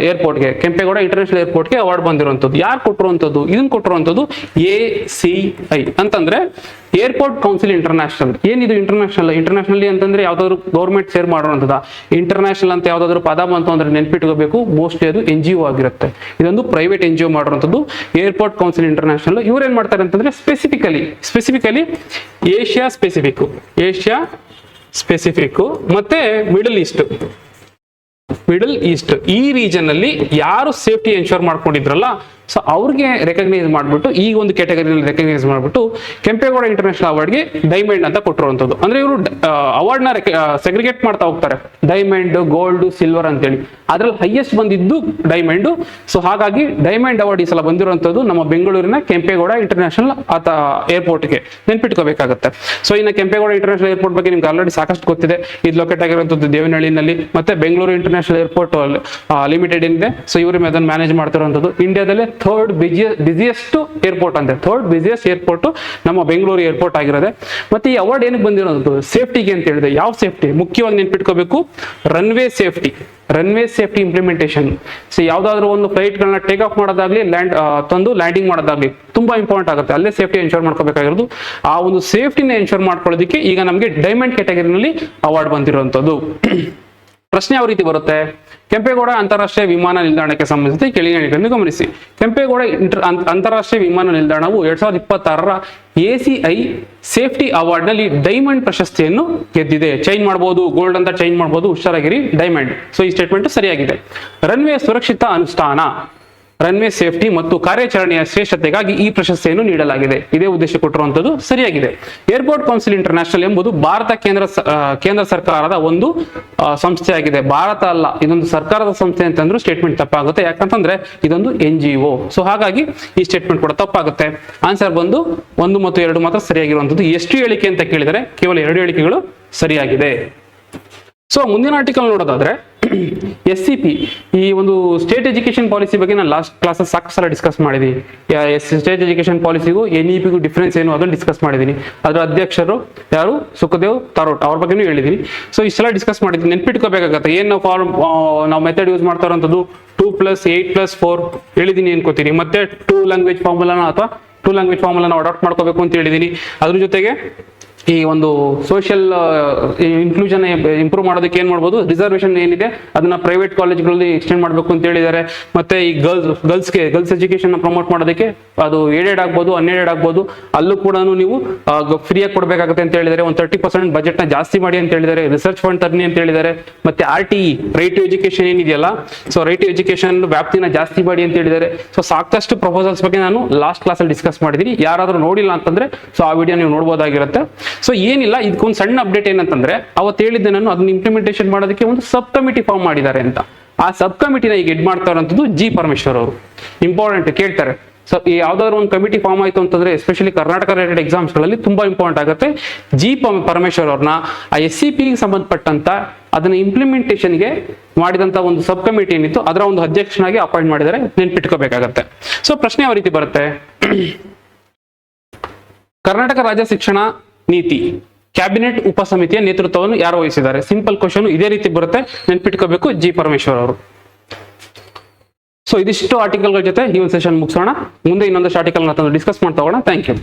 S1: ಏರ್ಪೋರ್ಟ್ಗೆ ಅವಾರ್ಡ್ ಬಂದಿರುವಂತದ್ದು. ಯಾರು ಕೊಟ್ಟಿರುವಂತದ್ದು, ಇದನ್ನ ಕೊಟ್ಟಿರುವಂತದ್ದು ACI ಅಂತಂದ್ರೆ ಏರ್ಪೋರ್ಟ್ ಕೌನ್ಸಿಲ್ ಇಂಟರ್ನ್ಯಾಷನಲ್. ಏನಿದು ಇಂಟರ್ನ್ಯಾಷನಲಿ ಅಂತಂದ್ರೆ ಯಾವ್ದಾದ್ರು ಗೌರ್ಮೆಂಟ್ ಸೇರ್ ಮಾಡುವಂತದ. ಇಂಟರ್ನ್ಯಾಷನಲ್ ಅಂತ ಯಾವ್ದಾದ್ರು ಪದ ಬಂತು ಅಂದ್ರೆ ನೆನ್ಪಿಟ್ಕೋಬೇಕು, ಮೋಸ್ಟ್ಲಿ ಅದು NGO ಆಗಿರುತ್ತೆ. ಇದೊಂದು ಪ್ರೈವೇಟ್ NGO ಮಾಡಿರುವಂತದ್ದು ಏರ್ಪೋರ್ಟ್ ಕೌನ್ಸಿಲ್ ಇಂಟರ್ನ್ಯಾಷನಲ್. ಇವ್ರು ಏನ್ ಮಾಡ್ತಾರೆ ಅಂತಂದ್ರೆ ಸ್ಪೆಸಿಫಿಕಲಿ ಏಷ್ಯಾ ಸ್ಪೆಸಿಫಿಕ್ ಮತ್ತೆ ಮಿಡಲ್ ಈಸ್ಟ್ ಈ ರೀಜನ್ ಅಲ್ಲಿ ಯಾರು ಸೇಫ್ಟಿ ಎನ್ಶೋರ್ ಮಾಡ್ಕೊಂಡಿದ್ರಲ್ಲ, ಸೊ ಅವ್ರಿಗೆ ರೆಕಗ್ನೈಸ್ ಮಾಡ್ಬಿಟ್ಟು ಈ ಒಂದು ಕ್ಯಾಟಗರಿಯಲ್ಲಿ ರೆಕಗ್ನೈಸ್ ಮಾಡ್ಬಿಟ್ಟು ಕೆಂಪೇಗೌಡ ಇಂಟರ್ನ್ಯಾಷನಲ್ ಅವಾರ್ಡ್ಗೆ ಡೈಮಂಡ್ ಅಂತ ಕೊಟ್ಟಿರುವಂತದ್ದು. ಅಂದ್ರೆ ಇವರು ಅವಾರ್ಡ್ ನ ಸೆಗ್ರಿಗೇಟ್ ಮಾಡ್ತಾ ಹೋಗ್ತಾರೆ, ಡೈಮಂಡ್, ಗೋಲ್ಡ್, ಸಿಲ್ವರ್ ಅಂತೇಳಿ. ಅದ್ರಲ್ಲಿ ಹೈಯೆಸ್ಟ್ ಬಂದಿದ್ದು ಡೈಮಂಡ್. ಸೊ ಹಾಗಾಗಿ ಡೈಮಂಡ್ ಅವಾರ್ಡ್ ಈ ಸಲ ಬಂದಿರುವಂತದ್ದು ನಮ್ಮ ಬೆಂಗಳೂರಿನ ಕೆಂಪೇಗೌಡ ಇಂಟರ್ನ್ಯಾಷನಲ್ ಏರ್ಪೋರ್ಟ್ಗೆ. ನೆನ್ಪಿಟ್ಕೋಬೇಕಾಗುತ್ತೆ. ಸೊ ಇನ್ನು ಕೆಂಪೇಗೌಡ ಇಂಟರ್ನ್ಯಾಷನಲ್ ಏರ್ಪೋರ್ಟ್ ಬಗ್ಗೆ ನಿಮ್ಗೆ ಆಲ್ರೆಡಿ ಸಾಕಷ್ಟು ಗೊತ್ತಿದೆ. ಇದು ಲೊಕೇಟ್ ಆಗಿರುವಂತದ್ದು ದೇವನಹಳ್ಳಿನಲ್ಲಿ. ಮತ್ತೆ ಬೆಂಗಳೂರು ಇಂಟರ್ನ್ಯಾಷನಲ್ ಏರ್ಪೋರ್ಟ್ ಲಿಮಿಟೆಡ್ ಏನಿದೆ, ಸೊ ಇವರು ಅದನ್ನು ಮ್ಯಾನೇಜ್ ಮಾಡ್ತಿರುವಂತದ್ದು. ಇಂಡಿಯಾದಲ್ಲೇ ಥರ್ಡ್ ಬಿಸಿಯೆಸ್ಟ್ ಏರ್ಪೋರ್ಟ್ ಅಂತೆ, ಥರ್ಡ್ ಬಿಸಿಯೆಸ್ಟ್ ಏರ್ಪೋರ್ಟ್ ನಮ್ಮ ಬೆಂಗಳೂರು ಏರ್ಪೋರ್ಟ್ ಆಗಿರೋದೆ. ಮತ್ತೆ ಈ ಅವಾರ್ಡ್ ಏನಕ್ಕೆ ಬಂದಿರೋದು, ಸೇಫ್ಟಿಗೆ ಅಂತ ಹೇಳಿದೆ. ಯಾವ ಸೇಫ್ಟಿ ಮುಖ್ಯವಾಗಿ ನೆನ್ಪಿಟ್ಕೋಬೇಕು, ರನ್ವೇ ಸೇಫ್ಟಿ ಇಂಪ್ಲಿಮೆಂಟೇಷನ್. ಸೊ ಯಾವ್ದಾದ್ರು ಒಂದು ಫ್ಲೈಟ್ ಗಳನ್ನ ಟೇಕ್ ಆಫ್ ಮಾಡೋದಾಗ್ಲಿ, ಲ್ಯಾಂಡಿಂಗ್ ಮಾಡೋದಾಗ್ಲಿ ತುಂಬಾ ಇಂಪಾರ್ಟೆಂಟ್ ಆಗುತ್ತೆ. ಅಲ್ಲೇ ಸೇಫ್ಟಿ ಎನ್ಶೋರ್ ಮಾಡ್ಕೋಬೇಕಾಗಿರೋದು. ಆ ಒಂದು ಸೇಫ್ಟಿನ ಎನ್ಶೋರ್ ಮಾಡ್ಕೊಳ್ಳೋದಕ್ಕೆ ಈಗ ನಮಗೆ ಡೈಮಂಡ್ ಕ್ಯಾಟಗರಿನಲ್ಲಿ ಅವಾರ್ಡ್ ಬಂದಿರುವಂತದ್ದು. ಪ್ರಶ್ನೆ ಯಾವ ರೀತಿ ಬರುತ್ತೆ, ಕೆಂಪೇಗೌಡ ಅಂತಾರಾಷ್ಟ್ರೀಯ ವಿಮಾನ ನಿಲ್ದಾಣಕ್ಕೆ ಸಂಬಂಧಿಸಿದ ಕೆಳಗಿನ ಹೇಳಿಕೆಯನ್ನು ಗಮನಿಸಿ. ಕೆಂಪೇಗೌಡ ಅಂತಾರಾಷ್ಟ್ರೀಯ ವಿಮಾನ ನಿಲ್ದಾಣವು 2026ರ ACI ಸೇಫ್ಟಿ ಅವಾರ್ಡ್ ನಲ್ಲಿ ಡೈಮಂಡ್ ಪ್ರಶಸ್ತಿಯನ್ನು ಗೆದ್ದಿದೆ. ಚೇಂಜ್ ಮಾಡಬಹುದು, ಗೋಲ್ಡ್ ಅಂತ ಚೇಂಜ್ ಮಾಡಬಹುದು, ಹುಷಾರಾಗಿರಿ, ಡೈಮಂಡ್. ಸೊ ಈ ಸ್ಟೇಟ್ಮೆಂಟ್ ಸರಿಯಾಗಿದೆ. ರನ್ವೇ ಸುರಕ್ಷಿತ ಅನುಷ್ಠಾನ, ರನ್ವೇ ಸೇಫ್ಟಿ ಮತ್ತು ಕಾರ್ಯಾಚರಣೆಯ ಶ್ರೇಷ್ಠತೆಗಾಗಿ ಈ ಪ್ರಶಸ್ತಿಯನ್ನು ನೀಡಲಾಗಿದೆ. ಇದೇ ಉದ್ದೇಶ ಕೊಟ್ಟಿರುವಂತದ್ದು ಸರಿಯಾಗಿದೆ. ಏರ್ಪೋರ್ಟ್ ಕೌನ್ಸಿಲ್ ಇಂಟರ್ನ್ಯಾಷನಲ್ ಎಂಬುದು ಭಾರತ ಕೇಂದ್ರ ಸರ್ಕಾರದ ಒಂದು ಸಂಸ್ಥೆಯಾಗಿದೆ. ಭಾರತ ಅಲ್ಲ, ಇದೊಂದು ಸರ್ಕಾರದ ಸಂಸ್ಥೆ ಅಂತಂದ್ರೂ ಸ್ಟೇಟ್ಮೆಂಟ್ ತಪ್ಪಾಗುತ್ತೆ. ಯಾಕಂತಂದ್ರೆ ಇದೊಂದು NGO. ಸೊ ಹಾಗಾಗಿ ಈ ಸ್ಟೇಟ್ಮೆಂಟ್ ಕೂಡ ತಪ್ಪಾಗುತ್ತೆ. ಆನ್ಸರ್ ಬಂದು 1 ಮತ್ತು 2 ಮಾತ್ರ ಸರಿಯಾಗಿರುವಂತದ್ದು. ಎಷ್ಟು ಹೇಳಿಕೆ ಅಂತ ಕೇಳಿದರೆ ಕೇವಲ 2 ಹೇಳಿಕೆಗಳು ಸರಿಯಾಗಿದೆ. ಸೊ ಮುಂದಿನ ಆರ್ಟಿಕಲ್ ನೋಡೋದಾದ್ರೆ SCP, ಈ ಒಂದು ಸ್ಟೇಟ್ ಎಜುಕೇಶನ್ ಪಾಲಿಸಿ ಬಗ್ಗೆ ನಾನು ಲಾಸ್ಟ್ ಕ್ಲಾಸ್ ಸಾಕಷ್ಟು ಸಲ ಡಿಸ್ಕಸ್ ಮಾಡಿದ್ದೀನಿ. ಸ್ಟೇಟ್ ಎಜುಕೇಶನ್ ಪಾಲಿಸಿಗೂ NEP ಡಿಫ್ರೆನ್ಸ್ ಏನು ಅದನ್ನು ಡಿಸ್ಕಸ್ ಮಾಡಿದ್ದೀನಿ. ಅದರ ಅಧ್ಯಕ್ಷರು ಯಾರು, ಸುಖದೇವ್ ತಾರೋಟ್, ಅವ್ರ ಬಗ್ಗೆನೂ ಹೇಳಿದ್ದೀನಿ. ಸೊ ಇಷ್ಟೆಲ್ಲ ಡಿಸ್ಕಸ್ ಮಾಡಿದ್ದೀನಿ. ನೆನ್ಪಿಟ್ಕೋಬೇಕಾಗತ್ತೆ ಏನು ನಾವು ಮೆಥಡ್ ಯೂಸ್ ಮಾಡ್ತಾ ಇರೋಂಥದ್ದು 2+8+4 ಹೇಳಿದ್ದೀನಿ ಅನ್ಕೋತೀನಿ. ಮತ್ತೆ 2 ಲ್ಯಾಂಗ್ವೇಜ್ ಫಾರ್ಮುಲಾನ ಅಡಾಪ್ಟ್ ಮಾಡ್ಕೋಬೇಕು ಅಂತ ಹೇಳಿದ್ದೀನಿ. ಅದ್ರ ಜೊತೆಗೆ ಈ ಒಂದು ಸೋಷಿಯಲ್ ಇನ್ಕ್ಲೂಷನ್ ಇಂಪ್ರೂವ್ ಮಾಡೋದಕ್ಕೆ ಏನ್ ಮಾಡ್ಬೋದು, ರಿಸರ್ವೇಶನ್ ಏನಿದೆ ಅದನ್ನ ಪ್ರೈವೇಟ್ ಕಾಲೇಜ್ಗಳಲ್ಲಿ ಎಕ್ಸ್ಟೆಂಡ್ ಮಾಡಬೇಕು ಅಂತ ಹೇಳಿದ್ದಾರೆ. ಮತ್ತೆ ಈ ಗರ್ಲ್ಸ್ ಎಜುಕೇಶನ್ ಪ್ರಮೋಟ್ ಮಾಡೋದಕ್ಕೆ ಅದು ಏಡೆಡ್ ಆಗ್ಬೋದು, ಅನ್ಏಡೆಡ್ ಆಗ್ಬೋದು, ಅಲ್ಲೂ ಕೂಡ ನೀವು ಫ್ರೀಯಾಗಿ ಕೊಡಬೇಕಾಗುತ್ತೆ ಅಂತ ಹೇಳಿದ್ದಾರೆ. ಒಂದು 30% ಬಜೆಟ್ ನ ಜಾಸ್ತಿ ಮಾಡಿ ಅಂತ ಹೇಳಿದ್ದಾರೆ. ರಿಸರ್ಚ್ ಫಂಡ್ ತರ್ನಿ ಅಂತ ಹೇಳಿದ್ದಾರೆ. ಮತ್ತೆ RTE ರೈಟ್ ಟು ಎಜುಕೇಶನ್ ಏನಿದೆಯಲ್ಲ, ಸೊ ರೈಟ್ ಟು ಎಜುಕೇಶನ್ ವ್ಯಾಪ್ತಿನ ಜಾಸ್ತಿ ಮಾಡಿ ಅಂತ ಹೇಳಿದ್ದಾರೆ. ಸೊ ಸಾಕಷ್ಟು ಪ್ರಪೋಸಲ್ಸ್ ಬಗ್ಗೆ ನಾನು ಲಾಸ್ಟ್ ಕ್ಲಾಸ್ ಅಲ್ಲಿ ಡಿಸ್ಕಸ್ ಮಾಡಿದ್ದೀನಿ. ಯಾರಾದ್ರೂ ನೋಡಿಲ್ಲ ಅಂತಂದ್ರೆ ಸೊ ಆ ವಿಡಿಯೋ ನೀವು ನೋಡ್ಬೋದಾಗಿರುತ್ತೆ. ಸೊ ಏನಿಲ್ಲ, ಇದಕ್ಕೊಂದು ಸಣ್ಣ ಅಪ್ಡೇಟ್ ಏನಂತಂದ್ರೆ, ಅವತ್ತು ಹೇಳಿದ್ದೆ ನಾನು, ಅದನ್ನ ಇಂಪ್ಲಿಮೆಂಟೇಷನ್ ಮಾಡೋದಕ್ಕೆ ಒಂದು ಸಬ್ ಕಮಿಟಿ ಫಾರ್ಮ್ ಮಾಡಿದ್ದಾರೆ ಅಂತ. ಆ ಸಬ್ ಕಮಿಟಿನ ಈಗ ಹೆಡ್ ಮಾಡ್ತಾ ಇರೋಂಥದ್ದು ಜಿ ಪರಮೇಶ್ವರ್ ಅವರು. ಇಂಪಾರ್ಟೆಂಟ್ ಕೇಳ್ತಾರೆ. ಸೊ ಈ ಯಾವ್ದಾದ್ರು ಒಂದು ಕಮಿಟಿ ಫಾರ್ಮ್ ಆಯ್ತು ಅಂತಂದ್ರೆ, ಎಸ್ಪೆಷಲಿ ಕರ್ನಾಟಕ ರಿಲೇಟೆಡ್ ಎಕ್ಸಾಮ್ಸ್ ಗಳಲ್ಲಿ ತುಂಬಾ ಇಂಪಾರ್ಟೆಂಟ್ ಆಗುತ್ತೆ. ಜಿ ಪರಮೇಶ್ವರ್ ಅವ್ರನ್ನ ಆ SCP ಸಂಬಂಧಪಟ್ಟಂತ ಅದನ್ನ ಇಂಪ್ಲಿಮೆಂಟೇಷನ್ಗೆ ಮಾಡಿದಂತ ಒಂದು ಸಬ್ ಕಮಿಟಿ ಏನಿತ್ತು ಅದರ ಒಂದು ಅಧ್ಯಕ್ಷನಾಗಿ ಅಪಾಯಿಂಟ್ ಮಾಡಿದರೆ ನೆನ್ಪಿಟ್ಕೋಬೇಕಾಗತ್ತೆ. ಸೊ ಪ್ರಶ್ನೆ ಯಾವ ರೀತಿ ಬರುತ್ತೆ, ಕರ್ನಾಟಕ ರಾಜ್ಯ ಶಿಕ್ಷಣ ನೀತಿ ಕ್ಯಾಬಿನೆಟ್ ಉಪಸಮಿತಿಯ ನೇತೃತ್ವವನ್ನು ಯಾರು ವಹಿಸಿದ್ದಾರೆ? ಸಿಂಪಲ್ ಕ್ವಶನ್ ಇದೇ ರೀತಿ ಬರುತ್ತೆ, ನೆನ್ಪಿಟ್ಕೋಬೇಕು, ಜಿ ಪರಮೇಶ್ವರ್ ಅವರು. ಸೊ ಇದಿಷ್ಟು ಆರ್ಟಿಕಲ್ಗಳ ಜೊತೆ ಈ ಒಂದು ಸೆಷನ್ ಮುಗಿಸೋಣ. ಮುಂದೆ ಇನ್ನೊಂದಷ್ಟು ಆರ್ಟಿಕಲ್ ಡಿಸ್ಕಸ್ ಮಾಡ್ತಾ ಹೋಗೋಣ. Thank you.